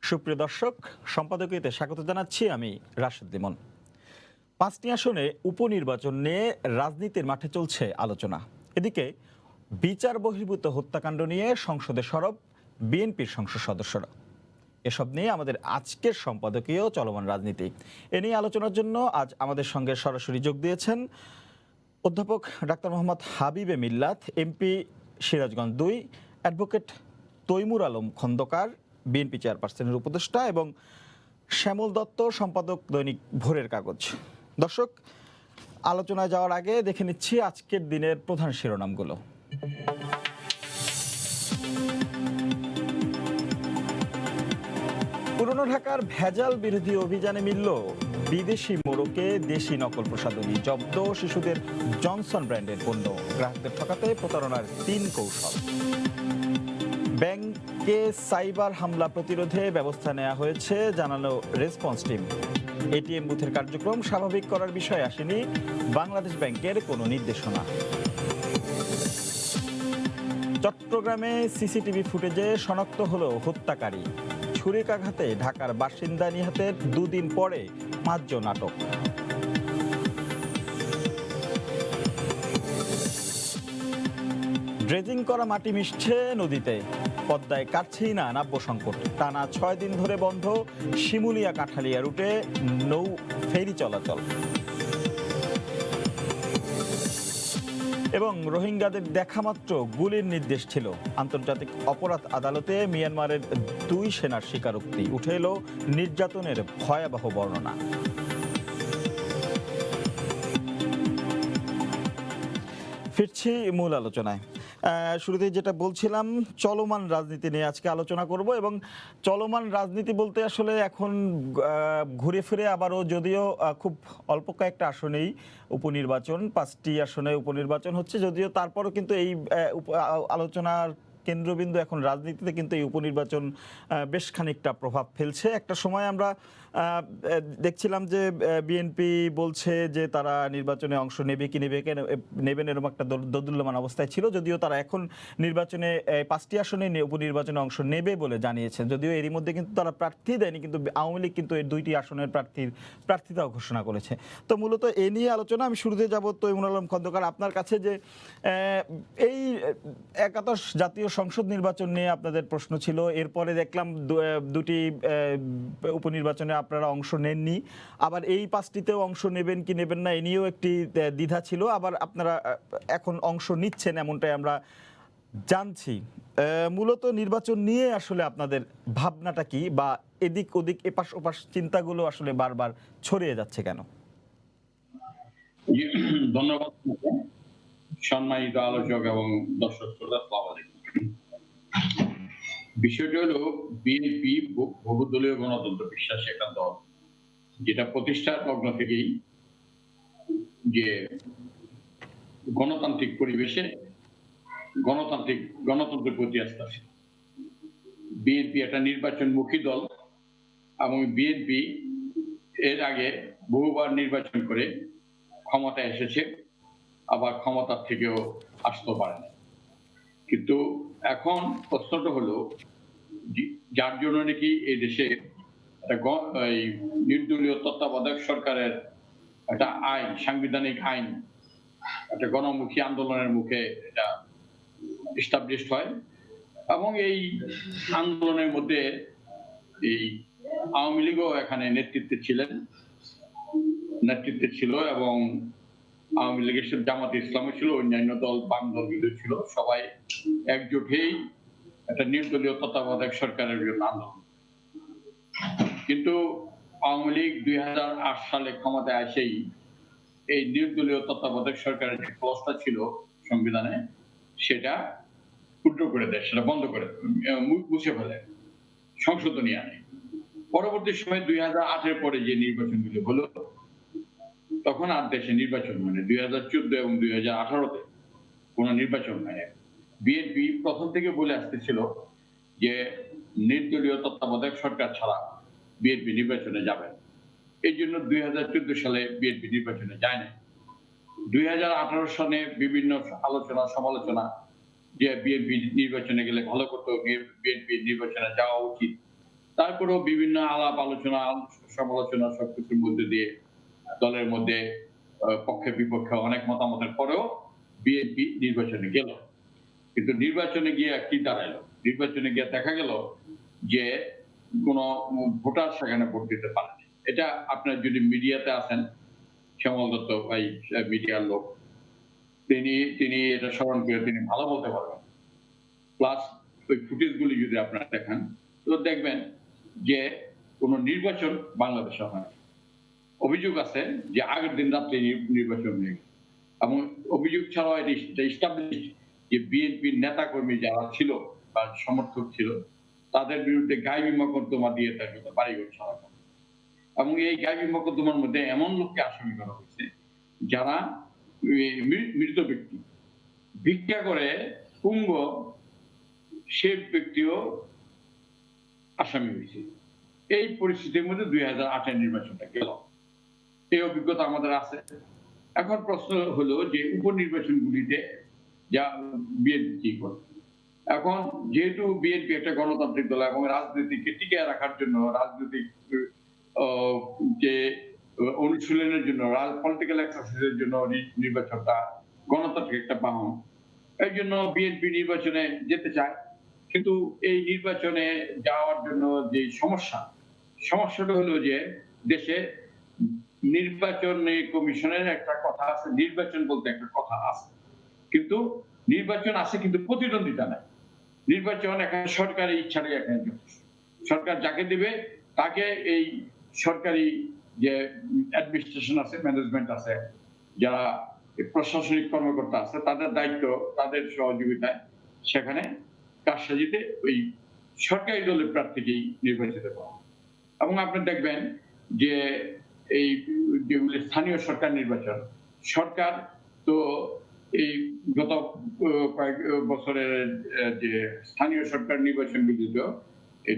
সুপ্রিয় দর্শক, সম্পাদকীয়তে স্বাগত জানাচ্ছি আমি রাশেদ লিমন। ৫টি আসনে উপনির্বাচন নিয়ে রাজনীতির মাঠে চলছে আলোচনা। এদিকে বিচার বহির্ভূত হত্যাকাণ্ড নিয়ে সংসদে সরব বিএনপির সংসদ সদস্যরা। এসব নিয়ে আমাদের আজকের সম্পাদকীয় চলমান রাজনীতি। এ নিয়ে আলোচনার জন্য আজ আমাদের সঙ্গে সরাসরি যোগ দিয়েছেন অধ্যাপক doctor Mohammad Habibe Millat, MP Sirajganj ২, advocate Taimur Alam Khandakar, BNP চেয়ারপারসনের উপদেষ্টা, এবং শ্যামল দত্ত, সম্পাদক দৈনিক ভোরের কাগজ। দর্শক, আলোচনায় যাওয়ার আগে দেখে নিচ্ছি আজকের দিনের প্রধান শিরোনামগুলো। পুরনো ঢাকার ভেজাল বিরোধী অভিযানে মিলল বিদেশি মোড়কে দেশি নকল প্রসাধনী, জব্দ শিশুদের জনসন ব্র্যান্ডের পণ্য, গ্রাহকদের ঠকাতে প্রতারণার ৩ কৌশল। ব্যাংকে সাইবার হামলা প্রতিরোধে ব্যবস্থা নেওয়া হয়েছে, জানালো রেসপন্স টিম। এটিএম বুথের কার্যক্রম স্বাভাবিক করার বিষয়ে আসেনি বাংলাদেশ ব্যাংকের কোনো নির্দেশনা। চট্টগ্রামে সিসিটিভি ফুটেজে শনাক্ত হলো হত্যাকারী, ছুরিকাঘাতে ঢাকার বাসিন্দা নিহতের ২ দিন পরে ৫ জন আটক। ড্রেজিং করা মাটি মিশছে নদীতে, পদ্মায় কাটছেই না নাব্য সংকট। টানা ৬ দিন ধরে বন্ধ শিমুলিয়া কাঠালিয়া রুটে নৌ ফেরি চলাচল। এবং রোহিঙ্গাদের দেখামাত্র গুলির নির্দেশ ছিল। আন্তর্জাতিক অপরাধ আদালতে মিয়ানমারের ২ সেনার স্বীকারোক্তি, উঠে এলো নির্যাতনের ভয়াবহ বর্ণনা। ফিরছি মূল আলোচনায়। শুরুতেই যেটা বলছিলাম, চলমান রাজনীতি নিয়ে আজকে আলোচনা করব। এবং চলমান রাজনীতি বলতে আসলে এখন ঘুরে ফিরে আবারও, যদিও খুব অল্প কয়েকটা আসনেই উপনির্বাচন, ৫টি আসনে উপনির্বাচন হচ্ছে, যদিও তারপরও কিন্তু এই আলোচনার কেন্দ্রবিন্দু এখন রাজনীতিতে কিন্তু এই উপনির্বাচন বেশ খানিকটা প্রভাব ফেলছে। একটা সময় আমরা দেখছিলাম যে বিএনপি বলছে যে তারা নির্বাচনে অংশ নেবে কি নেবেন এরকম একটা দোদুল্যমান অবস্থায় ছিল, যদিও তারা এখন নির্বাচনে ৫টি আসনে উপনির্বাচনে অংশ নেবে বলে জানিয়েছেন। যদিও এরই মধ্যে কিন্তু তারা প্রার্থী দেয়নি, কিন্তু আওয়ামী লীগ কিন্তু এর ২টি আসনের প্রার্থিতাও ঘোষণা করেছে। তো মূলত এ নিয়ে আলোচনা। আমি শুরুতে যাব তৈমুর আলম খন্দকার, আপনার কাছে, যে এই একাদশ জাতীয় সংসদ নির্বাচন নিয়ে আপনাদের প্রশ্ন ছিল। এরপরে দেখলাম ২টি উপনির্বাচনে আপনারা অংশ নেননি, আবার এই ৫টিতেও অংশ নেবেন কি নেবেন না এ নিয়েও একটি দ্বিধা ছিল, আবার আপনারা এখন অংশ নিচ্ছেন এমনটাই আমরা জানছি। মূলত নির্বাচন নিয়ে আসলে আপনাদের ভাবনাটা কি, বা এদিক ওদিক এপাশ ওপাশ চিন্তাগুলো আসলে বারবার ছড়িয়ে যাচ্ছে কেন? ধন্যবাদ সম্মানিত আলোচক এবং দর্শক শ্রোতা, আসসালামু আলাইকুম। বিষয়টি হলো, বিএনপি বহুদলীয় গণতন্ত্র বিশ্বাসী একটা দল, যেটা প্রতিষ্ঠার লগ্ন থেকেই যে গণতান্ত্রিক পরিবেশে গণতন্ত্রের প্রতি আস্থা আছে। বিএনপি একটা নির্বাচনমুখী দল এবং বিএনপি এর আগে বহুবার নির্বাচন করে ক্ষমতায় এসেছে, আবার ক্ষমতার থেকেও আসতে পারে না। কিন্তু এখন প্রশ্নটা হলো, যার জন্য নাকি এই দেশে নির্দলীয় তত্ত্বাবধায়ক সরকারের একটা আইন, সাংবিধানিক আইন, একটা গণমুখী আন্দোলনের মুখে এটা এস্টাবলিশড হয়, এবং এই আন্দোলনের মধ্যে এই আওয়ামী লীগও এখানে নেতৃত্বে ছিল, এবং আওয়ামী লীগের সাথে জামাতে ইসলামী ছিল, অন্যান্য দল, বাম দলগুলো ছিল, সবাই একজোট হয়েই একটা নির্দলীয় তত্ত্বাবধায়ক সরকারের জন্য আন্দোলন। কিন্তু আওয়ামী লীগ ২০০৮ সালে ক্ষমতায় আসেই এই নির্দলীয় তত্ত্বাবধায়ক সরকারের যে ক্লজটা ছিল সংবিধানে, সেটা উল্টো করে দেয়, সেটা বন্ধ করে মুছে ফেলে, সংশোধনী আনে। পরবর্তী সময় ২০০৮-এর পরে যে নির্বাচনগুলো হলো, তখন আর দেশে নির্বাচন মানে ২০১৪ এবং ২০১৮-তে কোনো নির্বাচন হয়। বিএনপি প্রথম থেকে বলে আসতেছিল যে নির্দলীয় তত্ত্বাবধায়ক সরকার ছাড়া বিএনপি নির্বাচনে যাবে। এই জন্য ২০১৪ সালে বিএনপি নির্বাচনে যায় না। ২০১৮ সালে বিভিন্ন আলোচনা সমালোচনা, যে বিএনপি নির্বাচনে গেলে ভালো করতো, বিএনপি নির্বাচনে যাওয়া উচিত, তারপরেও বিভিন্ন আলাপ আলোচনা সমালোচনা সবকিছুর মধ্যে দিয়ে দলের মধ্যে পক্ষে বিপক্ষে অনেক মতামতের পরেও বিএনপি নির্বাচনে গেল। কিন্তু নির্বাচনে গিয়ে কি দাঁড়ালো? নির্বাচনে গিয়ে দেখা গেল যে কোন ভোটার সেখানে ভোট দিতে পারেনি। এটা আপনার যদি মিডিয়াতে আসেন, শ্যামল দত্ত ভাই মিডিয়ার লোক, তিনি এটা স্মরণ করে তিনি ভালো বলতে পারবেন। প্লাস ওই ফুটেজ গুলি যদি আপনারা দেখেন তো দেখবেন যে কোন নির্বাচন বাংলাদেশে হয় না। অভিযোগ আছে যে আগের দিন রাত্রে নির্বাচন হয়ে গেছে, এবং অভিযোগ ছাড়াও এটা এস্টাবলিশ যে বিএনপির নেতা কর্মী যারা ছিল বা সমর্থক ছিল তাদের বিরুদ্ধে গায়েবী মোকদ্দমা দিয়ে তার বাড়িঘর ছাড়া, এবং এই গায়েবী মোকদ্দমার মধ্যে এমন লোককে আসামি করা হয়েছে যারা মৃত ব্যক্তি ভিক্ষা করে পুঙ্গ, সে ব্যক্তিও আসামি হয়েছে। এই পরিস্থিতির মধ্যে 2008-এর নির্বাচনটা গেল। এই অভিজ্ঞতা আমাদের আছে। এখন প্রশ্ন হলো যে উপনির্বাচনগুলিতে যা বিএনপি কি করবে। এখন যেহেতু বিএনপি একটা গণতান্ত্রিক দল এবং রাজনীতিকে টিকিয়ে রাখার জন্য, রাজনৈতিক যে অনুশীলনের জন্য, পলিটিক্যাল এক্সারসাইজের জন্য নির্বাচনটা গণতান্ত্রিক একটা বাহন, এই জন্য বিএনপি নির্বাচনে যেতে চায়। কিন্তু এই নির্বাচনে যাওয়ার জন্য যে সমস্যাটা হলো যে দেশে নির্বাচন কমিশনের একটা কথা আছে, নির্বাচন বলতে একটা কথা আছে, কিন্তু নির্বাচন আছে কিন্তু প্রতিদ্বন্দ্বিতা নাই। নির্বাচন এখানে সরকারি ইচ্ছাটাই এখানে সরকার যাকে দেবে তাকে এই সরকারি যে অ্যাডমিনিস্ট্রেশন আছে, ম্যানেজমেন্ট আছে, যারা প্রশাসনিক কর্মকর্তা আছে, তাদের দায়িত্ব, তাদের সহযোগিতায় সেখানে কারসাজিতে ওই সরকারি দলের প্রার্থীকেই নির্বাচিত করা। এবং আপনি দেখবেন যে এই যেগুলি স্থানীয় সরকার নির্বাচন, সরকার তো এই গত কয়েক বছরের যে স্থানীয় সরকার নির্বাচনগুলিতে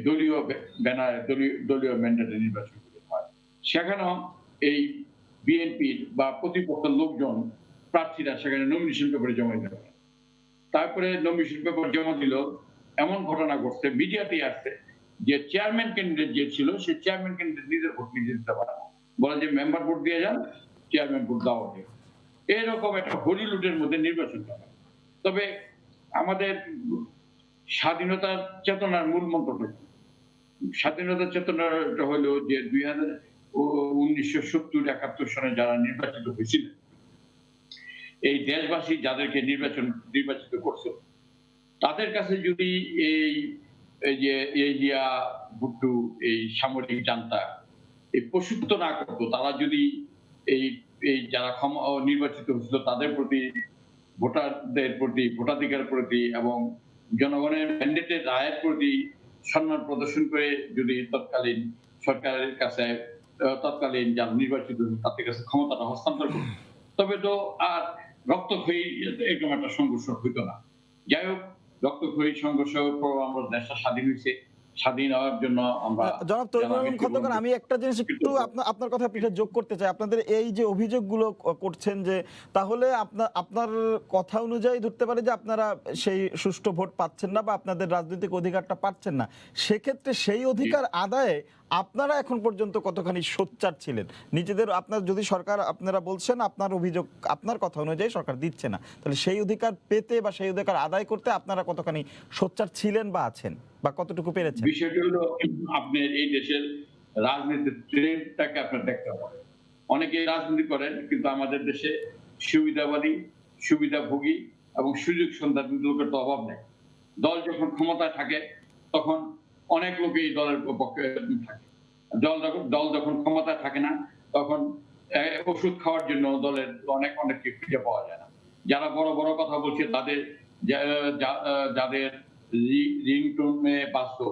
দলীয় ব্যানার, দলীয় ম্যান্ডেটে নির্বাচনগুলি হয়, সেখানেও এই বিএনপির বা প্রতিপক্ষের লোকজন প্রার্থীরা সেখানে নমিনেশন পেপারে জমা দিতে পারে। তারপরে নমিনেশন পেপার জমা দিল, এমন ঘটনা ঘটছে, মিডিয়াতে আসছে যে চেয়ারম্যান ক্যান্ডিডেট যে ছিল সেই চেয়ারম্যান ক্যান্ডিডেট নিজের ভোট নিজে দিতে পারে না, বলে যে মেম্বার ভোট দিয়ে যান, চেয়ারম্যান ভোট দেওয়া হবে। এরকম একটা হলিউডের মধ্যে নির্বাচনটা হয়। তবে আমাদের স্বাধীনতার চেতনার মূল মন্ত্রটা, স্বাধীনতার চেতনাটা হলো যে 1970-71 সনে যারা নির্বাচিত হয়েছিলেন, এই দেশবাসী যাদেরকে নির্বাচিত করছে, তাদের কাছে যদি এই যে এলিয়া ভুট্টু, এই সামরিক জান্তা এই পশুত্ব না করতো, তারা যদি এই যারা নির্বাচিত হয়েছিল তাদের প্রতি, ভোটারদের প্রতি, ভোটাধিকার প্রতি এবং জনগণের ম্যান্ডেটের রায়ের প্রতি সম্মান প্রদর্শন করে যদি তৎকালীন সরকারের কাছে, তৎকালীন যারা নির্বাচিত তাদের কাছে ক্ষমতাটা হস্তান্তর করত, তবে তো আর রক্তক্ষয়ী এরকম একটা সংঘর্ষ হইতো না। যাই হোক, রক্তক্ষয়ী সংঘর্ষের পর আমরা দেশটা স্বাধীন হয়েছে। স্বাধীন হওয়ার জন্য আমরা জনাব তৈমুর আলম খন্দকার, আমি একটা জিনিস একটু আপনার কথা পিঠে যোগ করতে চাই। আপনাদের এই যে অভিযোগগুলো করছেন, যে তাহলে আপনার কথা অনুযায়ী ধরতে পারে যে আপনারা সেই সুষ্ঠু ভোট পাচ্ছেন না বা আপনাদের রাজনৈতিক অধিকারটা পাচ্ছেন না, সেক্ষেত্রে সেই অধিকার আদায়ে আপনারা এখন পর্যন্ত কতখানি সোচ্চার ছিলেন নিজেদের? আপনার যদি সরকার, আপনারা বলছেন আপনার অভিযোগ, আপনার কথা অনুযায়ী সরকার দিচ্ছে না, তাহলে সেই অধিকার পেতে বা সেই অধিকার আদায় করতে আপনারা কতখানি সোচ্চার ছিলেন বা আছেন বা কতটুকু পেরেছেন? বিষয়টা হলো আপনার এই দেশের রাজনীতির ট্রেন্ডটাকে আপনার দেখতে হবে। অনেকে রাজনীতি করেন কিন্তু আমাদের দেশে সুবিধাবাদী, সুবিধাভোগী এবং সুযোগ সন্ধানী লোকের তো অভাব নেই। দল যখন ক্ষমতায় থাকে তখন অনেক লোক এই দলের পক্ষে থাকে, দল যখন ক্ষমতায় থাকে না তখন ওষুধ খাওয়ার জন্য দলের অনেককে খুঁজে পাওয়া যায় না। যারা বড় বড় কথা বলছে তাদের, যাদের রিংটোনে বাজতো,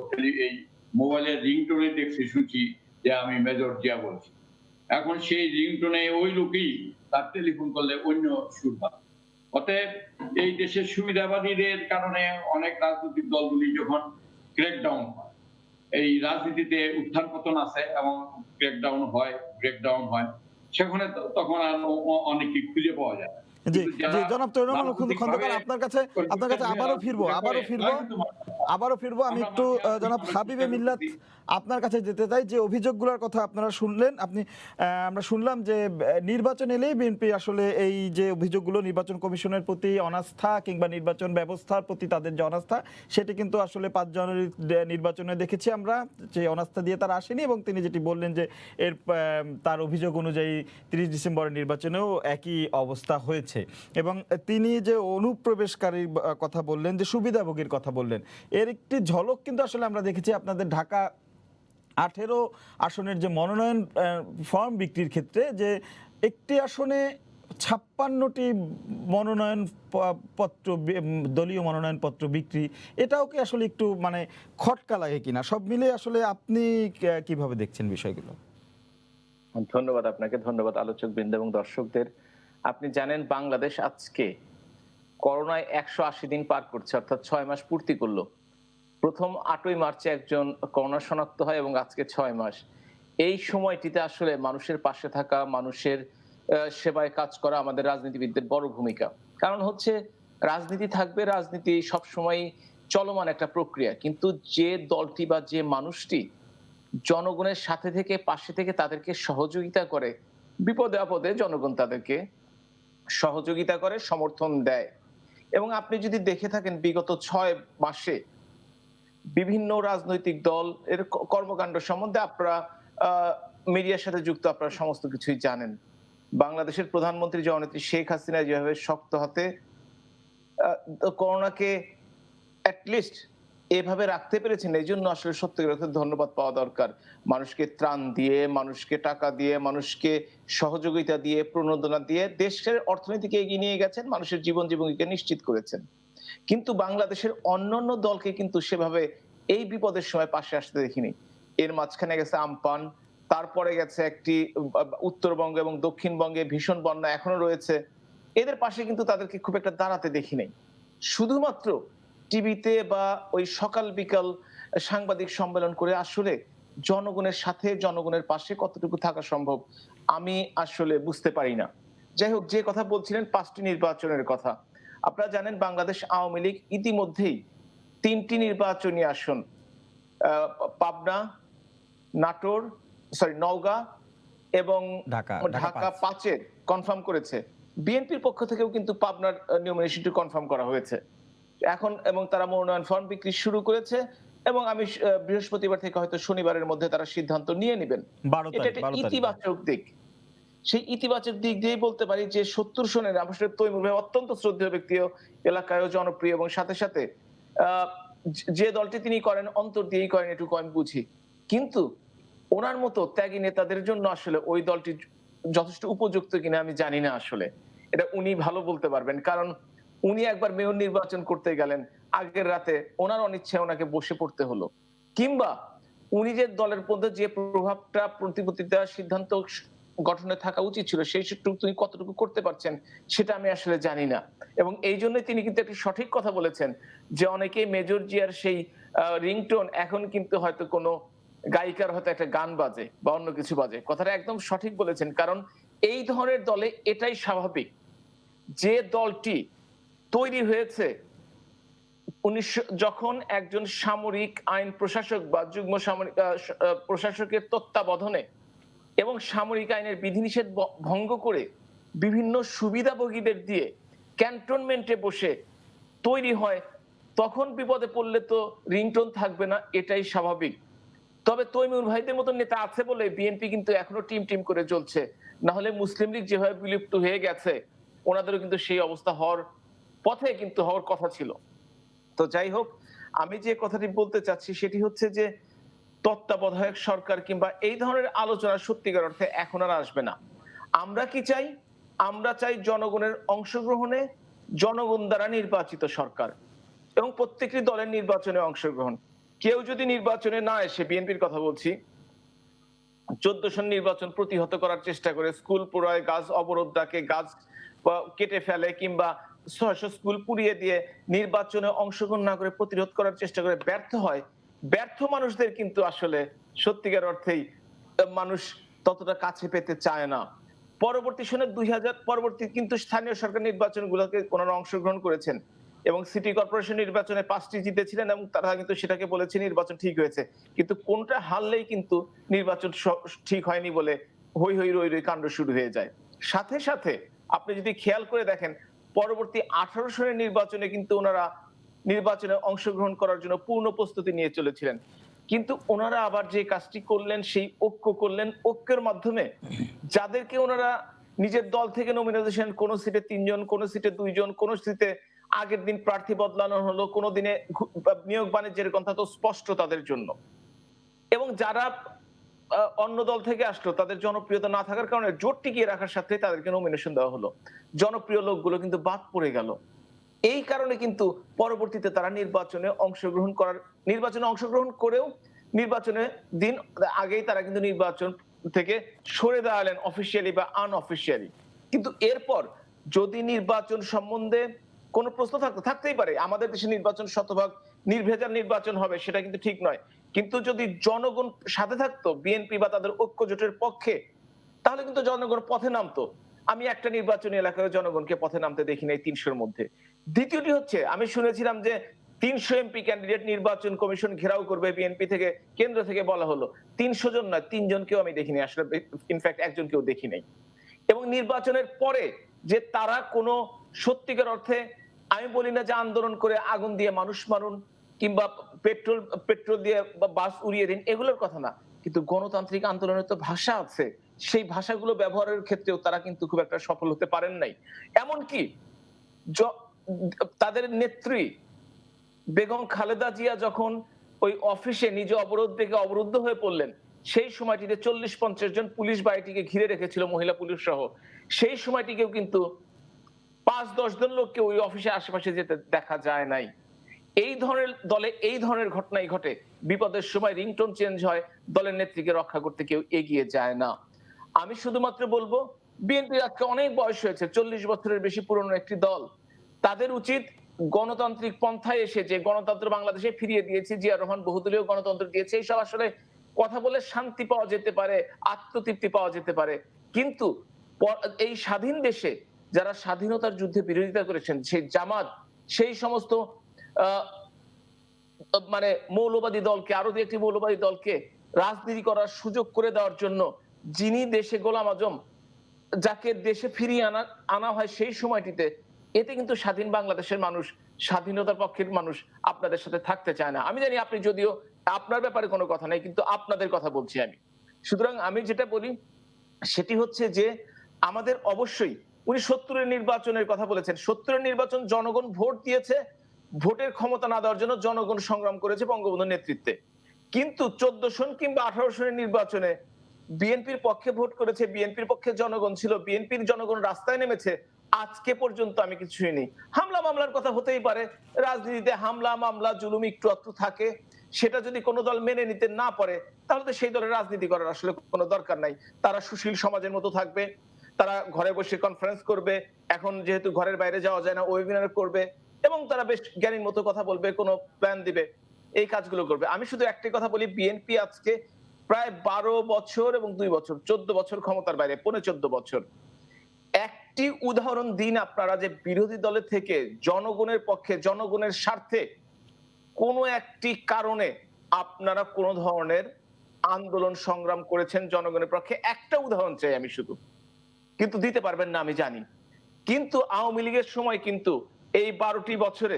এই মোবাইলের রিংটোনে দেখছি, শুনছি যে আমি মেজর জিয়া বলছি, এখন সেই রিংটোনে ওই লোকই তার টেলিফোন করলে অন্য সুর পায়। অতএব এই দেশের সুবিধাবাদীদের কারণে অনেক রাজনৈতিক দলগুলি যখন ক্র্যাকডাউন হয়, এই রাজনীতিতে উত্থান পতন আছে এবং ব্রেকডাউন হয়, সেখানে তখন আর অনেকে খুঁজে পাওয়া যায়। জি জি, জনাব তৈমুর আলম খন্দকার, আপনার কাছে আবারও ফিরবো আবারও ফিরবো আমি আমরা একটু মাঠে আসবো, জনাব আমরা হাবিবে চেষ্টা মিল্লাত করতেছি। আপনার কাছে যেতে চাই, যে অভিযোগগুলোর কথা আপনারা শুনলেন, আমরা শুনলাম যে নির্বাচন এলেই বিএনপি আসলে এই যে অভিযোগগুলো নির্বাচন কমিশনের প্রতি অনাস্থা কিংবা নির্বাচন ব্যবস্থার প্রতি তাদের যে অনাস্থা, সেটি কিন্তু আসলে 5 জানুয়ারি নির্বাচনে দেখেছি আমরা যে অনাস্থা দিয়ে তারা আসেনি, এবং তিনি যেটি বললেন যে তার অভিযোগ অনুযায়ী 30 ডিসেম্বরের নির্বাচনেও একই অবস্থা হয়েছে। এবং তিনি যে অনুপ্রবেশকারীর কথা বললেন, যে সুবিধাভোগীর কথা বললেন, এর একটি ঝলক কিন্তু আসলে আমরা দেখেছি আপনাদের ঢাকা 18 আসনের যে মনোনয়ন ফর্ম বিক্রির ক্ষেত্রে, যে একটি আসনে 56টি মনোনয়ন পত্র, দলীয় মনোনয়ন পত্র বিক্রি, এটাও কি আসলে একটু মানে খটকা লাগে কিনা? সব মিলে আসলে আপনি কিভাবে দেখছেন বিষয়গুলো? ধন্যবাদ আপনাকে, ধন্যবাদ আলোচক বৃন্দ এবং দর্শকদের। আপনি জানেন বাংলাদেশ আজকে করোনায় 180 দিন পার করছে, অর্থাৎ 6 মাস পূর্তি করলো। প্রথম 8ই মার্চে একজন করোনা শনাক্ত হয় এবং আজকে 6 মাস। এই সময়টিতে আসলে মানুষের পাশে থাকা, মানুষের সেবায় কাজ করা আমাদের রাজনীতিবিদদের বড় ভূমিকা। কারণ হচ্ছে রাজনীতি থাকবে, রাজনীতি সবসময় চলমান একটা প্রক্রিয়া, কিন্তু যে দলটি বা যে মানুষটি জনগণের সাথে থেকে, পাশে থেকে তাদেরকে সহযোগিতা করে, বিপদে আপদে জনগণ তাদেরকে সহযোগিতা করে, সমর্থন দেয়। এবং আপনি যদি দেখে থাকেন বিগত 6 মাসে বিভিন্ন রাজনৈতিক দল এর কর্মকাণ্ড সম্বন্ধে আপনারা মিডিয়ার সাথে যুক্ত, আপনারা সমস্ত কিছুই জানেন। বাংলাদেশের প্রধানমন্ত্রী জননেত্রী শেখ হাসিনা যেভাবে শক্ত হাতে করোনাকে অ্যাটলিস্ট এভাবে রাখতে পেরেছেন, এই জন্য আসলে সত্যিকার অর্থে ধন্যবাদ পাওয়া দরকার। মানুষকে ত্রাণ দিয়ে, মানুষকে টাকা দিয়ে, মানুষকে সহযোগিতা দিয়ে, প্রণোদনা দিয়ে দেশের অর্থনীতিকে এগিয়ে নিয়ে গেছেন, মানুষের জীবন জীবনকে নিশ্চিত করেছেন। কিন্তু বাংলাদেশের অন্যান্য দলকে কিন্তু সেভাবে এই বিপদের সময় পাশে আসতে দেখিনি। এর মাঝখানে গেছে আমপান, তারপরে গেছে একটি উত্তরবঙ্গ এবং দক্ষিণবঙ্গে ভীষণ বন্যা এখনো রয়েছে। এদের পাশে কিন্তু তাদেরকে খুব একটা দাঁড়াতে দেখি নাই। শুধুমাত্র টিভিতে বা ওই সকাল বিকাল সাংবাদিক সম্মেলন করে আসলে জনগণের সাথে, জনগণের পাশে কতটুকু থাকা সম্ভব আমি আসলে বুঝতে পারি না। যাই হোক, যে কথা বলছিলেন 5টি নির্বাচনের কথা, আপনারা জানেন বাংলাদেশ আওয়ামী লীগ ইতিমধ্যেই 3টি নির্বাচনী আসন পাবনা, নাটোর, নওগাঁ এবং ঢাকা ঢাকা 5। 5-এর কনফার্ম করেছে। বিএনপির পক্ষ থেকেও কিন্তু পাবনার নমিনেশনটি কনফার্ম করা হয়েছে এখন, এবং তারা মনোনয়ন ফর্ম বিক্রি শুরু করেছে। এবং আমি বৃহস্পতিবার থেকে হয়তো শনিবারের মধ্যে তারা সিদ্ধান্ত নিয়ে নেবেন। 12 এটা তারিখ একটা 12 তারিখ। ইতিবাচক দিক। সেই ইতিবাচক দিক দিয়েই বলতে পারি যে 70 সনের আসলে তৈমুর ভাই অত্যন্ত শ্রদ্ধেয় ব্যক্তিও, এলাকায়ও জনপ্রিয়, এবং সাথে সাথে যে দলটি তিনি করেন অন্তর দিয়েই করেন, এটুকু আমি বুঝি। কিন্তু ওনার মতো ত্যাগী নেতাদের জন্য আসলে ওই দলটি যথেষ্ট উপযুক্ত কিনা আমি জানি না। আসলে এটা উনি ভালো বলতে পারবেন, কারণ উনি একবার মেয়র নির্বাচন করতে গেলেন, আগের রাতে ওনার অনিচ্ছায় ওনাকে বসে পড়তে হলো। কিংবা উনি যে দলের মধ্যে যে প্রভাবটা, প্রতিপত্তিতার সিদ্ধান্ত গঠনে থাকা উচিত ছিল, সেই তিনি কতটুকু করতে পারছেন সেটা আমি আসলে জানি না। এবং এই জন্য তিনি কিন্তু একটা সঠিক কথা বলেছেন যে অনেকেই মেজর জিয়ার সেই রিংটোন এখন কিন্তু হয়তো কোনো গায়িকার হয়তো একটা গান বাজে বা অন্য কিছু বাজে। কথাটা একদম সঠিক বলেছেন, কারণ এই ধরনের দলে এটাই স্বাভাবিক। যে দলটি তৈরি হয়েছে যখন একজন সামরিক আইন প্রশাসক বা যুগ্ম সামরিক প্রশাসকের তত্ত্বাবধানে এবং সামরিক আইনের বিধিনিষেধ ভঙ্গ করে বিভিন্ন সুবিধাভোগীদের দিয়ে ক্যান্টনমেন্টে বসে তৈরি হয়, তখন বিপদে পড়লে তো রিংটোন থাকবে না, এটাই স্বাভাবিক। তবে তৈমুর ভাইদের মতো নেতা আছে বলে বিএনপি কিন্তু এখনো টিম টিম করে চলছে, না হলে মুসলিম লীগ যেভাবে বিলুপ্ত হয়ে গেছে ওনাদেরও কিন্তু সেই অবস্থা হওয়ার পথে কিন্তু হওয়ার কথা ছিল। তো যাই হোক, আমি যে কথাটি বলতে চাচ্ছি সেটি হচ্ছে যে তত্ত্বাবধায়ক সরকার কিংবা এই ধরনের আলোচনা সত্যিকার অর্থে এখন আর আসবে না। আমরা কি চাই? আমরা চাই জনগণের অংশগ্রহণে, জনগণ দ্বারা নির্বাচিত সরকার এবং প্রত্যেকটি দলের নির্বাচনে অংশগ্রহণ। কেউ যদি নির্বাচনে না এসে, বিএনপির কথা বলছি, 14 সন নির্বাচন প্রতিহত করার চেষ্টা করে, স্কুল পুরায়, গাছ অবরোধ ডাকে, গাছ কেটে ফেলে, কিংবা 600 স্কুল পুড়িয়ে দিয়ে নির্বাচনে অংশগ্রহণ না করে প্রতিরোধ করার চেষ্টা করে ব্যর্থ হয়, ব্যর্থ মানুষদের কিন্তু আসলে সত্যিকার অর্থেই মানুষ ততটা কাছে পেতে চায় না। পরবর্তী সনে 2000 পরবর্তী কিন্তু স্থানীয় সরকার নির্বাচনগুলোকে ওনারা অংশগ্রহণ করেছেন এবং সিটি কর্পোরেশন নির্বাচনে 5টি জিতেছিলেন এবং তারা কিন্তু সেটাকে বলেছে নির্বাচন ঠিক হয়েছে, কিন্তু কোনটা হারলেই কিন্তু নির্বাচন ঠিক হয়নি বলে হই হই রই রই কাণ্ড শুরু হয়ে যায়। সাথে সাথে আপনি যদি খেয়াল করে দেখেন, পরবর্তী 18 সনের নির্বাচনে কিন্তু ওনারা নির্বাচনে অংশগ্রহণ করার জন্য পূর্ণ প্রস্তুতি নিয়ে চলেছিলেন, কিন্তু ওনারা আবার যে কাজটি করলেন সেই ঐক্য করলেন। ঐক্যের মাধ্যমে যাদেরকে ওনারা নিজের দল থেকে নমিনেশন, কোন সিটে 3 জন, কোন সিটে 2 জন, কোন সিটে আগের দিন প্রার্থী বদলানো হলো, কোন দিনে নিয়োগ বাণিজ্যের কথা তো স্পষ্ট তাদের জন্য। এবং যারা অন্য দল থেকে আসলো, তাদের জনপ্রিয়তা না থাকার কারণে জোট টিকিয়ে রাখার সাথে তাদেরকে নমিনেশন দেওয়া হলো, জনপ্রিয় লোকগুলো কিন্তু বাদ পড়ে গেল। এই কারণে কিন্তু পরবর্তীতে তারা নির্বাচনে অংশগ্রহণ করেও নির্বাচনে দিন আগেই তারা কিন্তু নির্বাচন থেকে সরে দাঁড়ালেন, অফিসিয়ালি বা আনঅফিসিয়ালি। কিন্তু এরপর যদি নির্বাচন সম্বন্ধে কোনো প্রশ্ন থাকতেই পারে, আমাদের দেশে নির্বাচন শতভাগ নির্ভেজাল নির্বাচন হবে সেটা কিন্তু ঠিক নয়, কিন্তু যদি জনগণ সাথে থাকতো বিএনপি বা তাদের ঐক্য জোটের পক্ষে, তাহলে কিন্তু জনগণ পথে নামতো। আমি একটা নির্বাচনী এলাকায় জনগণকে পথে নামতে দেখি নাই 300-র মধ্যে। দ্বিতীয়টি হচ্ছে, আমি শুনেছিলাম যে 300 এমপি ক্যান্ডিডেট নির্বাচন কমিশন ঘেরাও করবে, বিএনপি থেকে কেন্দ্র থেকে বলা হলো। 300 জন নয়, 3 জনকেও আমি দেখিনি আসলে, ইনফ্যাক্ট একজনকেও দেখি নাই। এবং নির্বাচনের পরে যে তারা কোনো সত্যিকার অর্থে, আমি বলি না যে আন্দোলন করে আগুন দিয়ে মানুষ মারুন কিংবা পেট্রোল দিয়ে বাস উড়িয়ে দিন, এগুলোর কথা না, কিন্তু গণতান্ত্রিক আন্দোলনের তো ভাষা আছে, সেই ভাষাগুলো ব্যবহারের ক্ষেত্রেও তারা কিন্তু খুব একটা সফল হতে পারেন নাই। এমনকি তাদের নেত্রী বেগম খালেদা জিয়া যখন ওই অফিসে নিজ অবরোধ থেকে অবরুদ্ধ হয়ে পড়লেন, সেই সময়টিতে 40-50 জন পুলিশ বাড়িটিকে ঘিরে রেখেছিল, মহিলা পুলিশ সহ। সেই সময়টিকেও কিন্তু 5-10 জন লোককে ওই অফিসে আশেপাশে যেতে দেখা যায় নাই। এই ধরনের দলে এই ধরনের ঘটনাই ঘটে, বিপদের সময় রিংটোন চেঞ্জ হয়, দলের নেত্রীকে রক্ষা করতে কেউ এগিয়ে যায় না। আমি শুধুমাত্র বলবো, বিএনপির আজকে অনেক বয়স হয়েছে, 40 বছরের বেশি পুরনো একটি দল, তাদের উচিত গণতান্ত্রিক পন্থায় এসে, যে গণতন্ত্র বাংলাদেশে ফিরিয়ে দিয়েছে, জিয়া রহমান বহুদলীয় গণতন্ত্র দিয়েছে, এইসব আসলে কথা বলে শান্তি পাওয়া যেতে পারে, আত্মতৃপ্তি পাওয়া যেতে পারে, কিন্তু এই স্বাধীন দেশে যারা স্বাধীনতার যুদ্ধে বিরোধিতা করেছেন, সেই জামাত, সেই সমস্ত মানে মৌলবাদী দলকে, আরো একটি মৌলবাদী দলকে রাজনীতি করার সুযোগ করে দেওয়ার জন্য, যিনি দেশে গোলাম আজম, যাকে দেশে ফিরিয়ে আনা হয় সেই সময়টিতে, এতে কিন্তু স্বাধীন বাংলাদেশের মানুষ, স্বাধীনতার পক্ষের মানুষ আপনাদের সাথে থাকতে চায় না। আমি জানি আপনি, যদিও আপনার ব্যাপারে কোনো কথা নাই, কিন্তু আপনাদের কথা বলছি আমি। সুতরাং আমি যেটা বলি সেটি হচ্ছে যে আমাদের অবশ্যই, উনি 70-এর নির্বাচনের কথা বলেছেন, 70-এর নির্বাচন জনগণ ভোট দিয়েছে, ভোটের ক্ষমতা না দেওয়ার জন্য জনগণ সংগ্রাম করেছে বঙ্গবন্ধুর নেতৃত্বে। কিন্তু 14 সন কিংবা 18 সনের নির্বাচনে বিএনপির পক্ষে ভোট করেছে, বিএনপির পক্ষে জনগণ ছিল, বিএনপির জনগণ রাস্তায় নেমেছে, আজকে পর্যন্ত আমি কিছু শুনি। হামলা মামলার কথা হতেই পারে, রাজনীতিতে হামলা মামলা জুলুম একটু একটু থাকে, সেটা যদি কোনো দল মেনে নিতে না পারে, তাহলে তো সেই দলের রাজনীতি করার আসলে কোনো দরকার নাই। তারা সুশীল সমাজের মতো থাকবে, তারা ঘরে বসে কনফারেন্স করবে, এখন যেহেতু ঘরের বাইরে যাওয়া যায় না, ওয়েবিনার করবে, এবং তারা বেশ জ্ঞানীর মতো কথা বলবে, কোনো প্ল্যান দিবে, এই কাজগুলো করবে। আমি শুধু একটাই কথা বলি, বিএনপি আজকে প্রায় 12 বছর এবং 2 বছর, 14 বছর ক্ষমতার বাইরে, 14 বছর। একটি উদাহরণ দিন আপনারা যে বিরোধী দলের থেকে জনগণের পক্ষে, জনগণের স্বার্থে কোনো একটি কারণে আপনারা কোন ধরনের আন্দোলন সংগ্রাম করেছেন জনগণের পক্ষে, একটা উদাহরণ চাই আমি শুধু, কিন্তু দিতে পারবেন না আমি জানি। কিন্তু আওয়ামী লীগের সময় কিন্তু এই 12টি বছরে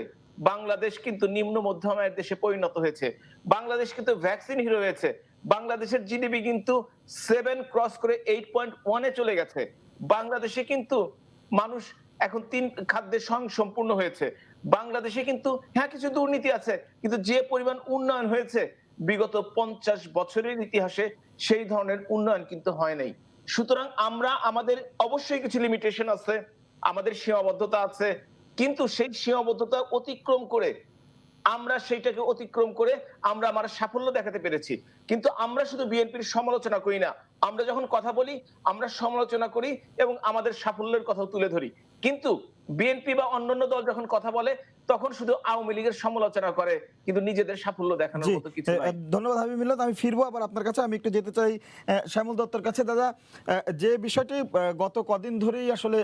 বাংলাদেশ কিন্তু নিম্ন মধ্যম আয়ের দেশে পরিণত হয়েছে, বাংলাদেশ কিন্তু ভ্যাকসিন হিরো হয়েছে, বাংলাদেশের জিডিপি কিন্তু 7 ক্রস করে 8.1-এ চলে গেছে, বাংলাদেশে কিন্তু মানুষ এখন 3 খাদ্যে সম্পূর্ণ হয়েছে, বাংলাদেশে কিন্তু হ্যাঁ কিছু দুর্নীতি আছে, কিন্তু যে পরিমাণ উন্নয়ন হয়েছে বিগত 50 বছরের ইতিহাসে সেই ধরনের উন্নয়ন কিন্তু হয় নাই। সুতরাং আমরা, আমাদের অবশ্যই কিছু লিমিটেশন আছে, আমাদের সীমাবদ্ধতা আছে, কিন্তু সেই সীমাবদ্ধতা অতিক্রম করে আমরা আমার সাফল্য দেখাতে পেরেছি। কিন্তু আমরা শুধু বিএনপির সমালোচনা করি না, আমরা যখন কথা বলি আমরা সমালোচনা করি এবং আমাদের সাফল্যের কথা তুলে ধরি। কিন্তু বিএনপি বা অন্যান্য দল যখন কথা বলে তখন শুধু আওয়ামী লীগের সমালোচনা করে, কিন্তু নিজেদের সাফল্য দেখানোর জি, মতো কিছু নাই। ধন্যবাদ হাবিব মিল্লাত। আমি ফিরবো আবার আপনার কাছে। আমি একটু যেতে চাই শ্যামল দত্তর কাছে। দাদা, যে বিষয়টি গত কদিন ধরেই আসলে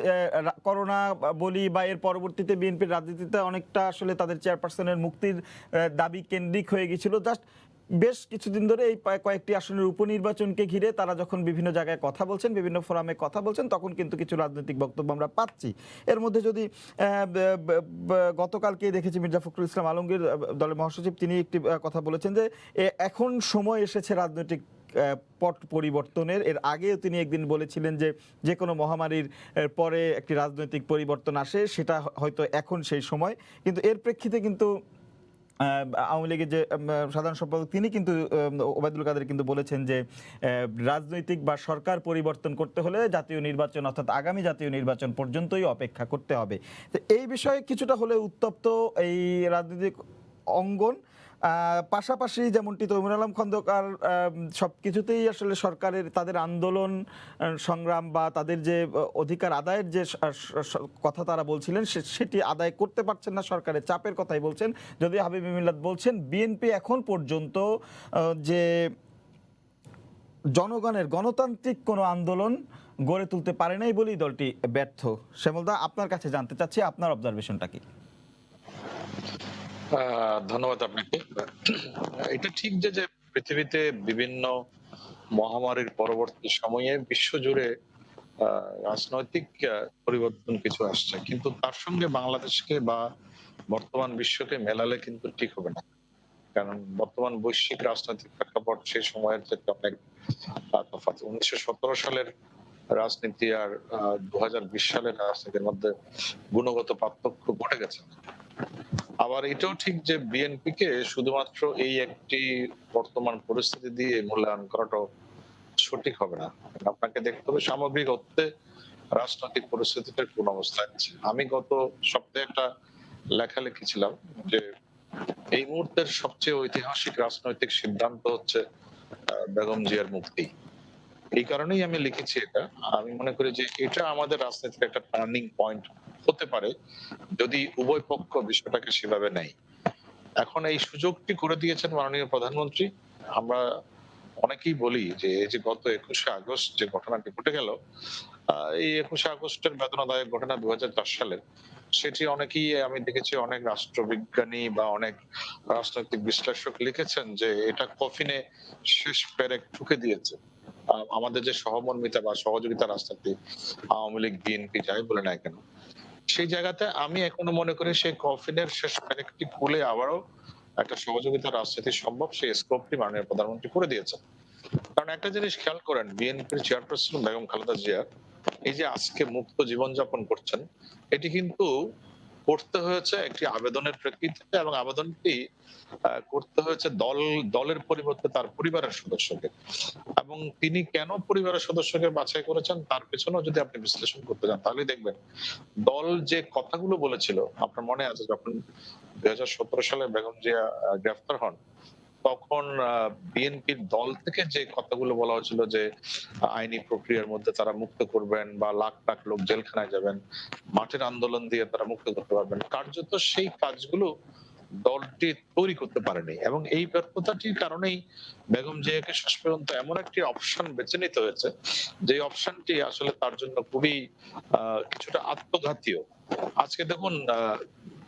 করোনা বলি বা এর পরবর্তীতে বিএনপির রাজনীতিতে অনেকটা আসলে তাদের চেয়ারপারসনের মুক্তির দাবি কেন্দ্রিক হয়ে গিয়েছিল। জাস্ট বেশ কিছুদিন ধরে এই কয়েকটি আসনের উপনির্বাচনকে ঘিরে তারা যখন বিভিন্ন জায়গায় কথা বলছেন, বিভিন্ন ফোরামে কথা বলছেন, তখন কিন্তু কিছু রাজনৈতিক বক্তব্য আমরা পাচ্ছি। এর মধ্যে যদি গতকালকে দেখেছি মির্জা ফখরুল ইসলাম আলমগীর, দলের মহাসচিব, তিনি একটি কথা বলেছেন যে এখন সময় এসেছে রাজনৈতিক পট পরিবর্তনের। এর আগেও তিনি একদিন বলেছিলেন যে যে কোনো মহামারীর পরে একটি রাজনৈতিক পরিবর্তন আসে, সেটা হয়তো এখন সেই সময়। কিন্তু এর প্রেক্ষিতে কিন্তু আওয়ামী লীগের যে সাধারণ সম্পাদক, তিনি কিন্তু ওবায়দুল কাদের কিন্তু বলেছেন যে রাজনৈতিক বা সরকার পরিবর্তন করতে হলে জাতীয় নির্বাচন, অর্থাৎ আগামী জাতীয় নির্বাচন পর্যন্তই অপেক্ষা করতে হবে। তো এই বিষয়ে কিছুটা হলে উত্তপ্ত এই রাজনৈতিক অঙ্গন। পাশাপাশি যেমনটি তৈমুর আলম খন্দকার সব কিছুতেই আসলে সরকারের তাদের আন্দোলন সংগ্রাম বা তাদের যে অধিকার আদায়ের যে কথা তারা বলছিলেন সেটি আদায় করতে পারছেন না, সরকারের চাপের কথাই বলছেন। যদিও হাবিব মিল্লাত বলছেন বিএনপি এখন পর্যন্ত যে জনগণের গণতান্ত্রিক কোনো আন্দোলন গড়ে তুলতে পারে নাই বলেই দলটি ব্যর্থ। শ্যামলদা, আপনার কাছে জানতে চাচ্ছি আপনার অবজারভেশনটা কি? ধন্যবাদ আপনাকে। এটা ঠিক যে যে পৃথিবীতে বিভিন্ন মহামারীর পরবর্তী সময়ে বিশ্বজুড়ে রাজনৈতিক পরিবর্তন কিছু আসছে, কিন্তু তার সঙ্গে বাংলাদেশকে বা বর্তমান বিশ্বকে মেলালে কিন্তু ঠিক হবে না। কারণ বর্তমান বৈশ্বিক রাজনৈতিক প্রেক্ষাপট সেই সময়ের থেকে অনেক তফাৎ। 1917 সালের রাজনীতি আর 2020 সালের রাজনীতির মধ্যে গুণগত পার্থক্য ঘটে গেছে। আবার এটাও ঠিক যে বিএনপি কে শুধুমাত্র এই একটি বর্তমান পরিস্থিতি দিয়ে মূল্যায়ন করাটাও সঠিক হবে না। আপনাকে দেখতে হবে সামগ্রিক অর্থে রাজনৈতিক পরিস্থিতিটা কোন অবস্থায় আছে। আমি গত সপ্তাহে একটা লেখা লিখেছিলাম যে এই মুহূর্তের সবচেয়ে ঐতিহাসিক রাজনৈতিক সিদ্ধান্ত হচ্ছে বেগম জিয়ার মুক্তি। এই কারণেই আমি লিখেছি এটা। আমি মনে করি যে এটা আমাদের রাজনীতির একটা টার্নিং পয়েন্ট হতে পারে যদি উভয় পক্ষ বিষয়টাকে সেভাবে নেয়। এখন এই সুযোগটি করে দিয়েছেন মাননীয় প্রধানমন্ত্রী। আমরা অনেকেই বলি যে এই যে গত 21শে আগস্ট যে ঘটনাটি ঘটে গেল, এই 21শে আগস্টের বেদনাদায়ক ঘটনা 2004 সালের, সেটি অনেকেই আমি দেখেছি অনেক রাষ্ট্রবিজ্ঞানী বা অনেক রাজনৈতিক বিশ্লেষক লিখেছেন যে এটা কফিনে শেষ পেরেক ঠুকে দিয়েছে আমাদের যে সহমর্মিতা বা সহযোগিতা রাজনীতি আওয়ামী লীগ বিএনপি যাই বলে না কেন। সেই জায়গাতে আমি এখনো মনে করি সেই কফিনের শেষ পেরেকটি খুলে আবারও একটা সহযোগিতা রাজনীতি সম্ভব, সেই স্কোপটি মাননীয় প্রধানমন্ত্রী করে দিয়েছেন। কারণ একটা জিনিস খেয়াল করেন, বিএনপির চেয়ারপারসন বেগম খালেদা জিয়া এই যে আজকে মুক্ত জীবনযাপন করছেন, এটি কিন্তু করতে হয়েছে একটি আবেদনের প্রেক্ষিতে, এবং আবেদনটি করতে হয়েছে দলের পরিবর্তে তার পরিবারের সদস্যকে। এবং তিনি কেন পরিবারের সদস্যকে বাছাই করেছেন তার পেছনেও যদি আপনি বিশ্লেষণ করতে যান তাহলে দেখবেন দল যে কথাগুলো বলেছিল, আপনার মনে আছে যখন 2017 সালে বেগম জিয়া গ্রেফতার হন, তখন বিএনপির দল থেকে যে কথাগুলো বলা হয়েছিল যে আইনি প্রক্রিয়ার মধ্যে তারা মুক্ত করবেন বা লাখ লাখ লোক জেলখানায় যাবেন, মাঠের আন্দোলন দিয়ে তারা মুক্ত করতে পারবেন, কার্যত সেই কাজগুলো দলটি তৈরি করতে পারেনি। এবং এই ব্যর্থতাটির কারণেই বেগম জিয়াকে শেষ পর্যন্ত এমন একটি অপশন বেছে নিতে হয়েছে যে অপশনটি আসলে তার জন্য খুবই কিছুটা আত্মঘাতীও। আজকে দেখুন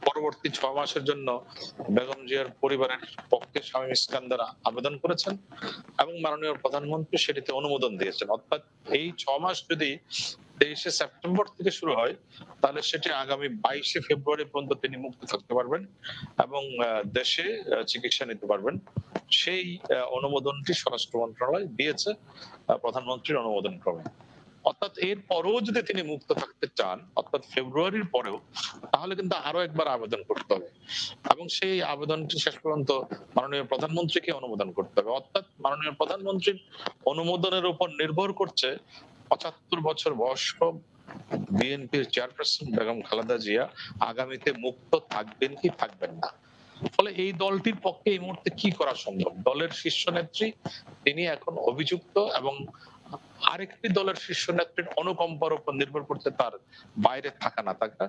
পরবর্তী 6 মাসের জন্য বেগম জিয়ার পরিবারের পক্ষে শামীম ইস্কান্দার আবেদন করেছেন এবং মাননীয় প্রধানমন্ত্রী সেটিতে অনুমোদন দিয়েছেন। অর্থাৎ এই 6 মাস যদি 23শে সেপ্টেম্বর থেকে শুরু হয় তাহলে সেটি আগামী 22শে ফেব্রুয়ারি পর্যন্ত তিনি মুক্ত থাকতে পারবেন এবং দেশে চিকিৎসা নিতে পারবেন। সেই অনুমোদনটি স্বরাষ্ট্র মন্ত্রণালয় দিয়েছে প্রধানমন্ত্রীর অনুমোদন ক্রমে। অর্থাৎ এর পরেও যদি তিনি মুক্ত থাকতে চান, অর্থাৎ ফেব্রুয়ারির পরেও, তাহলে কিন্তু আরো একবার আবেদন করতে হবে এবং সেই আবেদনটি শেষ পর্যন্ত মাননীয় প্রধানমন্ত্রীকে অনুমোদন করতে হবে। অর্থাৎ মাননীয় প্রধানমন্ত্রীর অনুমোদনের উপর নির্ভর করছে 75 বছর বয়স্ক বিএনপির চেয়ারপারসন বেগম খালেদা জিয়া আগামীতে মুক্ত থাকবেন কি থাকবেন না। ফলে এই দলটির পক্ষে এই মুহূর্তে কি করা সম্ভব? দলের শীর্ষ নেত্রী তিনি এখন অভিযুক্ত এবং আরেকটি দলের শীর্ষ নেত্রীর অনুকম্পার উপর নির্ভর করছে তার বাইরে থাকা না থাকা।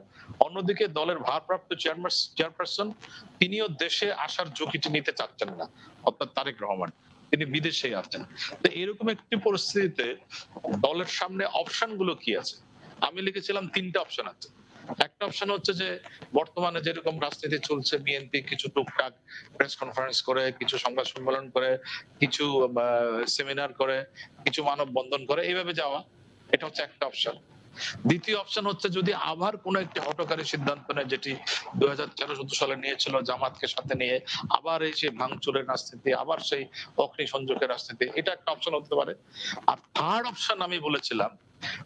অন্যদিকে দলের ভারপ্রাপ্ত চেয়ারপারসন তিনিও দেশে আসার ঝুঁকিটি নিতে চাচ্ছেন না, অর্থাৎ তারেক রহমান তিনি বিদেশেই আছেন। তো এরকম একটি পরিস্থিতিতে দলের সামনে অপশন গুলো কি আছে? আমি লিখেছিলাম 3টা অপশন আছে। একটা অপশন হচ্ছে যে বর্তমানে যেরকম রাজনীতি চলছে, বিএনপি কিছু টুকটাক প্রেস কনফারেন্স করে, কিছু সংবাদ সম্মেলন করে, কিছু সেমিনার করে, কিছু মানববন্ধন করে, এইভাবে যাওয়া, এটা হচ্ছে একটা অপশন। দ্বিতীয় অপশন হচ্ছে যদি আবার কোন একটি হঠকারী সিদ্ধান্ত নেয়, যেটি 2013-14 সালে নিয়েছিল জামাতকে সাথে নিয়ে, আবার এই সেই ভাঙচুরের রাজনীতি, আবার সেই অগ্নি সংযোগের রাজনীতি, এটা একটা অপশন হতে পারে। আর থার্ড অপশন আমি বলেছিলাম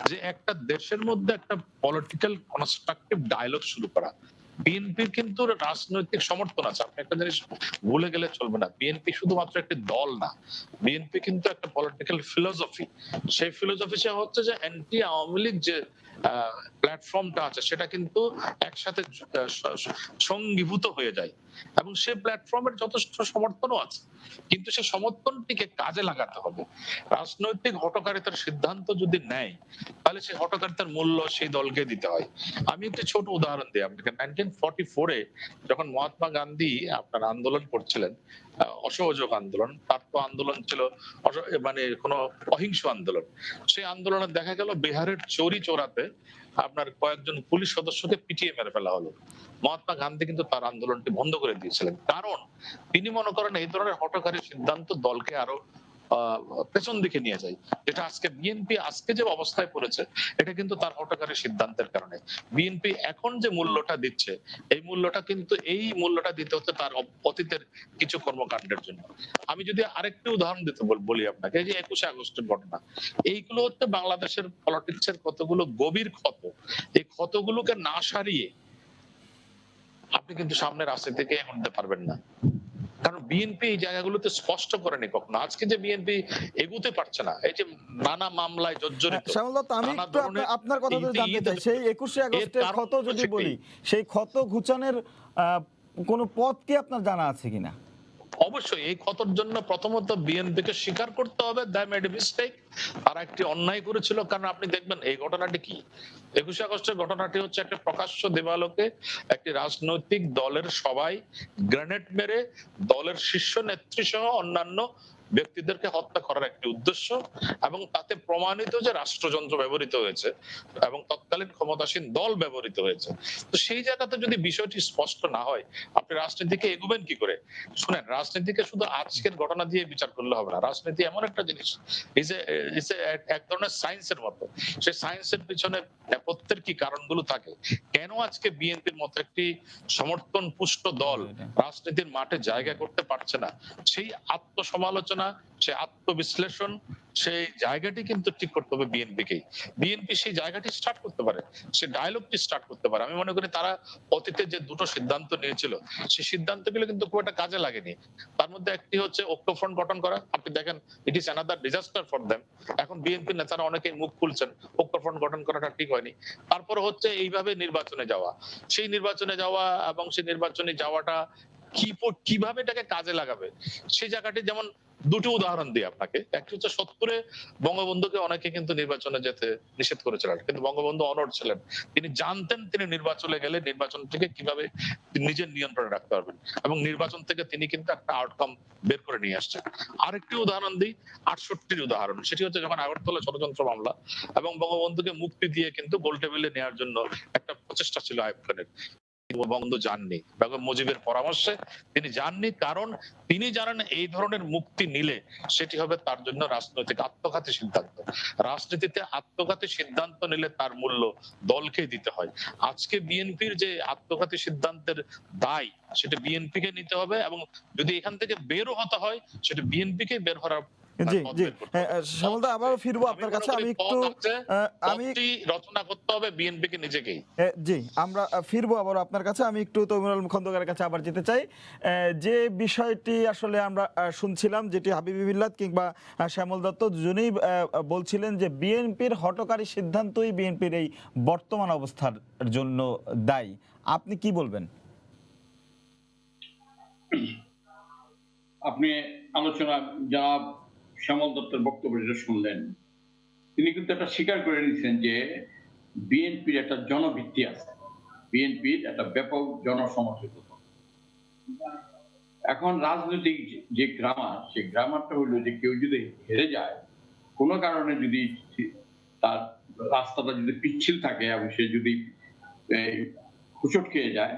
যে একটা দেশের মধ্যে একটা পলিটিক্যাল কনস্ট্রাকটিভ ডায়ালগ শুরু করা। বিএনপির কিন্তু রাজনৈতিক সমর্থন আছে, আপনি একটা জিনিস ভুলে গেলে চলবে না। বিএনপি শুধুমাত্র একটি দল না, বিএনপি কিন্তু একটা পলিটিক্যাল ফিলোসফি। সেই ফিলোসফি হচ্ছে যে অ্যান্টি আওয়ামী লীগ যে প্ল্যাটফর্মটা আছে সেটা কিন্তু একসাথে সঙ্গীভূত হয়ে যায়, এবং সেই প্ল্যাটফর্মের যথেষ্ট সমর্থনও আছে, কিন্তু সেই সমর্থনটিকে কাজে লাগাতে হবে। রাজনৈতিক হঠকারিতার সিদ্ধান্ত যদি নেয়, তাহলে সেই হঠকারিতার মূল্য সেই দলকে দিতে হয়। আমি একটি ছোট উদাহরণ দিই আপনাকে। 1944-এ যখন মহাত্মা গান্ধী আপনার আন্দোলন করছিলেন, অসহযোগ আন্দোলন, তার তো আন্দোলন ছিল মানে কোনো অহিংস আন্দোলন। সেই আন্দোলনে দেখা গেল বিহারের চৌরি চৌরাতে আপনার কয়েকজন পুলিশ সদস্যকে পিটিয়ে মেরে ফেলা হলো। মহাত্মা গান্ধী কিন্তু তার আন্দোলনটি বন্ধ করে দিয়েছিলেন, কারণ তিনি মনে করেন এই ধরনের হঠকারী সিদ্ধান্ত দলকে আরো পেছন দিকে নিয়ে যায়। যেটা আজকে বিএনপি আজকে যে অবস্থায় পড়েছে, এটা কিন্তু তার হঠকারী সিদ্ধান্তের কারণে। বিএনপি এখন যে মূল্যটা দিচ্ছে, এই মূল্যটা কিন্তু এই মূল্যটা দিতে হচ্ছে তার অতীতের কিছু কর্মকাণ্ডের জন্য। আমি যদি আরেকটি উদাহরণ দিতে বলি আপনাকে, এই যে 21শে আগস্টের ঘটনা, এইগুলো হচ্ছে বাংলাদেশের পলিটিক্সের কতগুলো গভীর ক্ষত। এই ক্ষতগুলোকে না সারিয়ে আপনি কিন্তু সামনে রাজনীতিকে এগোতে পারবেন না, কারণ বিএনপি এই জায়গাগুলোতে স্পষ্ট করেনি কখনো। আজকে যে বিএনপি এগুতে পারছে না, এই যে নানা মামলায় জর্জরিত, শ্যামল দত্ত, আমি নানা একটু ধরনের আপনার কথা যদি জানতে চাই, সেই 21শে এর আগস্টের কারণ ক্ষত যদি হচ্ছে কি? বলি, সেই ক্ষত ঘুচানোর কোনো পথ কি আপনার জানা আছে কিনা? অবশ্যই এই ক্ষতর জন্য প্রথমত বিএনপিকে স্বীকার করতে হবে দে মেড মিস্টেক, তারা একটি অন্যায় করেছিল। কারণ আপনি দেখবেন এই ঘটনাটি কি, 21শে আগস্টের ঘটনাটি হচ্ছে একটা প্রকাশ্য দেবালোকে একটি রাজনৈতিক দলের সবাই গ্রেনেড মেরে দলের শীর্ষ নেত্রী সহ অন্যান্য ব্যক্তিদেরকে হত্যা করার একটি উদ্দেশ্য, এবং তাতে প্রমাণিত যে রাষ্ট্রযন্ত্র ব্যবহৃত হয়েছে এবং তৎকালীন ক্ষমতাসীন দল ব্যবহৃত হয়েছে। তো সেই জায়গাতে যদি বিষয়টি স্পষ্ট না হয়, আপনি রাজনীতিকে এগোবেন কি করে? শুনেন, রাজনীতিকে শুধু আজকের ঘটনা দিয়ে বিচার করলে হবে না। রাজনীতি এমন একটা জিনিস, এক ধরনের সায়েন্সের মতো। সেই সায়েন্সের পিছনে নেপথ্যের কি কারণগুলো থাকে, কেন আজকে বিএনপির মতো একটি সমর্থন পুষ্ট দল রাজনীতির মাঠে জায়গা করতে পারছে না, সেই আত্মসমালোচনা, সেই আত্মবিশ্লেষণ, সেই জায়গাটি কিন্তু ঠিক করতে হবে বিএনপিকেই। বিএনপি সেই জায়গাটি স্টার্ট করতে পারে, সেই ডায়ালগটি স্টার্ট করতে পারে। আমি মনে করি তারা অতীতে যে দুটো সিদ্ধান্ত নিয়েছিল, সেই সিদ্ধান্তগুলো কিন্তু খুব একটা কাজে লাগেনি। তার মধ্যে একটি হচ্ছে ঐক্যফ্রন্ট গঠন করা। আপনি দেখেন it is another disaster for them. এখন বিএনপি নেতারা অনেকেই মুখ খুলছেন ঐক্যফ্রন্ট গঠন করাটা ঠিক হয়নি। তারপর হচ্ছে এইভাবে নির্বাচনে যাওয়া, সেই নির্বাচনে যাওয়া এবং সেই নির্বাচনে যাওয়াটা কিভাবে এটাকে কাজে লাগাবে, সেই জায়গাটি যেমন দুটো উদাহরণ দিই আপনাকে। একটি হচ্ছে 70-এ বঙ্গবন্ধুকে অনেকে কিন্তু নির্বাচনে যেতে নিষেধ করেছিলেন, কিন্তু বঙ্গবন্ধু অনড় ছিলেন। তিনি জানতেন তিনি নির্বাচনে গেলে নির্বাচন থেকে কিভাবে নিজের নিয়ন্ত্রণে রাখতে পারবেন, এবং নির্বাচন থেকে তিনি কিন্তু একটা আউটকাম বের করে নিয়ে আসছেন। আরেকটি উদাহরণ দিই, 68-র উদাহরণ। সেটি হচ্ছে যখন আগরতলা ষড়যন্ত্র মামলা এবং বঙ্গবন্ধুকে মুক্তি দিয়ে কিন্তু গোল টেবিলে নেওয়ার জন্য একটা প্রচেষ্টা ছিল আইয়ুব খানের, বঙ্গবন্ধু যাননি, বেগম মুজিবের পরামর্শে তিনি যাননি, কারণ তিনি জানেন এই ধরনের মুক্তি নিলে সেটি হবে তার জন্য রাজনৈতিক আত্মঘাতী সিদ্ধান্ত। রাজনীতিতে আত্মঘাতী সিদ্ধান্ত নিলে তার মূল্য দলকেই দিতে হয়। আজকে বিএনপির যে আত্মঘাতী সিদ্ধান্তের দায়, সেটা বিএনপিকে নিতে হবে, এবং যদি এখান থেকে বেরও হতে হয়, সেটা বিএনপিকে বের হওয়ার জি জি, শ্যামলদা, পথ আবারও আছে। ফিরবো আমি আপনার মনে কাছে। করি আমি একটু পথ আছে, আমি পথটি রচনা করতে হবে বিএনপিকে নিজেকেই। জি, আমরা ফিরবো আবার আপনার কাছে। আমি একটু তৈমুর আলম খন্দকারের কাছে আবার যেতে চাই। যে বিষয়টি আসলে আমরা শুনছিলাম, যেটি হাবিবি মিল্লাত কিংবা শ্যামল দত্ত দুজনেই বলছিলেন যে বিএনপির হঠকারী সিদ্ধান্তই বিএনপির এই বর্তমান অবস্থার জন্য দায়ী। আপনি কি বলবেন? আপনি আলোচনা যা শ্যামল দত্তের বক্তব্য যেটা শুনলেন, তিনি কিন্তু একটা স্বীকার করে নিয়েছেন যে বিএনপির একটা জনভিত্তি আছে, বিএনপির একটা ব্যাপক জনসমর্থিত। এখন রাজনৈতিক যে গ্রামার, সেই গ্রামারটা হলো যে কেউ যদি হেরে যায়, কোনো কারণে যদি তার রাস্তাটা যদি পিচ্ছিল থাকে এবং সে যদি হুঁচট খেয়ে যায়,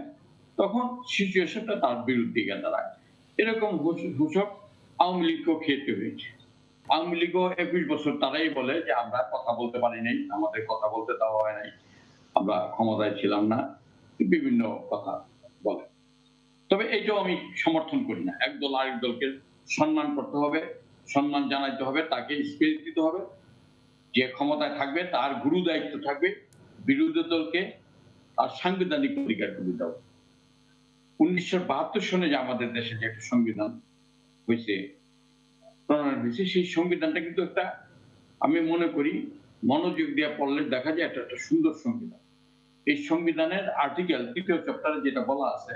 তখন সিচুয়েশনটা তার বিরুদ্ধে গিয়ে দাঁড়ায়। এরকম হুঁচট আওয়ামী লীগকেও খেতে হয়েছে। আওয়ামী লীগও 21 বছর তারাই বলে যে আমরা কথা বলতে পারি নাই, আমাদের কথা বলতে দেওয়া হয় নাই, আমরা ক্ষমতায় ছিলাম না, বিভিন্ন কথা বলে। তবে এইটাও আমি সমর্থন করি না। একদল আরেক দলকে সম্মান করতে হবে, সম্মান জানাইতে হবে, তাকে স্পেস দিতে হবে। যে ক্ষমতায় থাকবে তার গুরু দায়িত্ব থাকবে বিরোধী দলকে আর সাংবিধানিক অধিকার দিতে হবে। 1972 সনে যে আমাদের দেশে যে একটা সংবিধান হয়েছে, প্রণয়ন হয়েছে, সেই সংবিধানটা কিন্তু একটা, আমি মনে করি মনোযোগ দিয়ে পড়লে দেখা যায় এটা একটা সুন্দর সংবিধান। এই সংবিধানের আর্টিকেল 3য় চ্যাপ্টারে যেটা বলা আছে,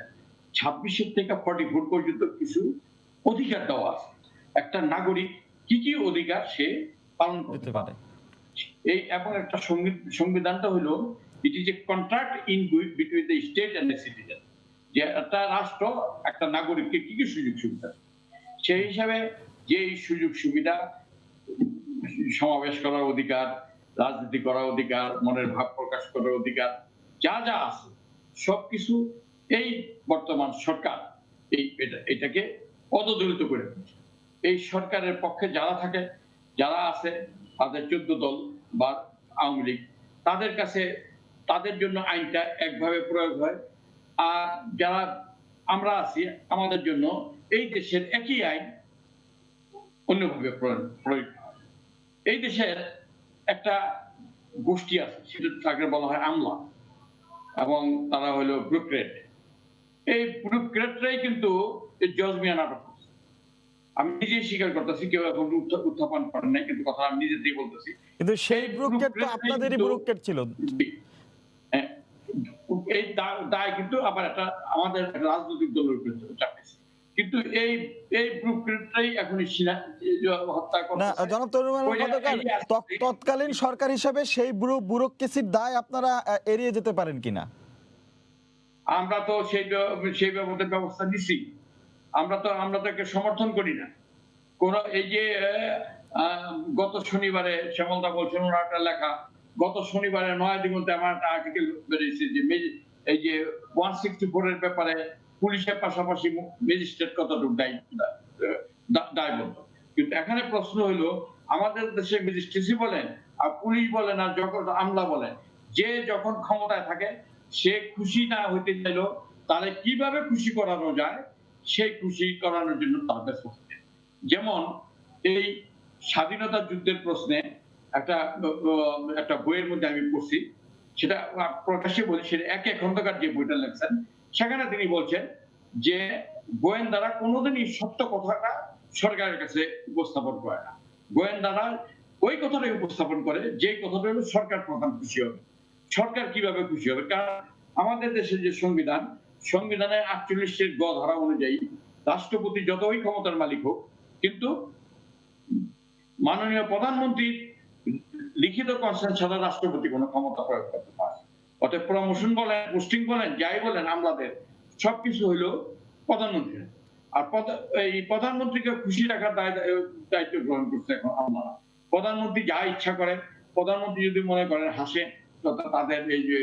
26 থেকে 44 পর্যন্ত কিছু অধিকার দেওয়া আছে। একটা নাগরিক কি কি অধিকার সে পালন করতে পারে। এই এবং একটা সংবিধানটা হলো it is a contract in between the state and the citizen, যে একটা রাষ্ট্র একটা নাগরিককে কি কি সুযোগ সুবিধা, সেই হিসাবে যে সুযোগ সুবিধা, সমাবেশ করার অধিকার, রাজনীতি করার অধিকার, মনের ভাব প্রকাশ করার অধিকার, যা যা আছে সবকিছু এই বর্তমান সরকার এটাকে পদদলিত করে দিচ্ছে। এই সরকারের পক্ষে যারা থাকে, যারা আছে, তাদের 14 দল বা আওয়ামী লীগ, তাদের কাছে তাদের জন্য আইনটা একভাবে প্রয়োগ হয়, আর যারা আমরা আছি আমাদের জন্য এই দেশের একই আইন অন্যভাবে প্রয়োগ হয়। এই দেশের একটা গোষ্ঠী আছে, সেটা তাকে বলা হয় আমলা, এবং তারা হলো ব্যুরোক্রেট। এই ব্যুরোক্রেটরাই কিন্তু জজ মিয়া নাটক করছে। আমি নিজেই স্বীকার করতেছি, কেউ এখন উত্থাপন করেন নাই, কিন্তু কথা আমি নিজে দিয়ে বলতেছি। কিন্তু সেই ব্যুরোক্রেট তো আপনাদেরই ব্যুরোক্রেট ছিল। এই দায় কিন্তু আবার একটা আমাদের রাজনৈতিক দলের উপরে চাপিয়েছে। কিন্তু এই এই ব্যুরোক্রেটরাই এখন হত্যা না, করতেছে। জনাব তরুণ খন্দকার, তৎকালীন সরকার হিসেবে সেই ব্যুরোক্রেসির দায় আপনারা এড়িয়ে যেতে পারেন কিনা? আমরা তো সেই ব্যবস্থা নিছি। আমরা তো একে সমর্থন করি না। কোন এই যে গত শনিবারে শ্যামলদা বলছেন, ওনার একটা লেখা, গত শনিবারে নয়াদিগন্তে আমার একটা আর্টিকেল বেরিয়েছে যে এই যে 164 এর ব্যাপারে পুলিশের পাশাপাশি ম্যাজিস্ট্রেট কতটুকু দায়বদ্ধ। কিন্তু এখানে প্রশ্ন হলো, আমাদের দেশে ম্যাজিস্ট্রেসি বলেন আর পুলিশ বলেন আর যখন আমলা বলেন, যে যখন ক্ষমতায় থাকে সে খুশি না হইতে চাইলো তাহলে কিভাবে খুশি করানো যায় সেই খুশি করানোর জন্য তার ব্যস্ত থাকে। যেমন এই স্বাধীনতা যুদ্ধের প্রশ্নে একটা বইয়ের মধ্যে আমি পড়ছি, সেটা প্রকাশ্যে বলি, সেটা একে খন্দকার যে বইটা লেখছেন, সেখানে তিনি বলছেন যে গোয়েন্দারা কোনোদিনই সত্য কথাটা সরকারের কাছে উপস্থাপন করে না। গোয়েন্দারা ওই কথাটাই উপস্থাপন করে যে কথাটা হলো সরকার প্রধান খুশি হবে। সরকার কিভাবে খুশি হবে? কারণ আমাদের দেশের যে সংবিধানের 48 গ ধারা অনুযায়ী রাষ্ট্রপতি যতই ক্ষমতার মালিক হোক, কিন্তু মাননীয় প্রধানমন্ত্রীর লিখিত কনসেন্ট ছাড়া রাষ্ট্রপতি কোনো ক্ষমতা প্রয়োগ করতে পারে। অর্থাৎ প্রমোশন বলেন, পোস্টিং বলেন, যাই বলেন, আমলাদের সবকিছু হইল প্রধানমন্ত্রী। আর এই প্রধানমন্ত্রীকে খুশি রাখার দায়িত্ব গ্রহণ করছে এখন আমলারা। প্রধানমন্ত্রী যা ইচ্ছা করে, প্রধানমন্ত্রী যদি মনে করেন হাসে, তাদের এই যে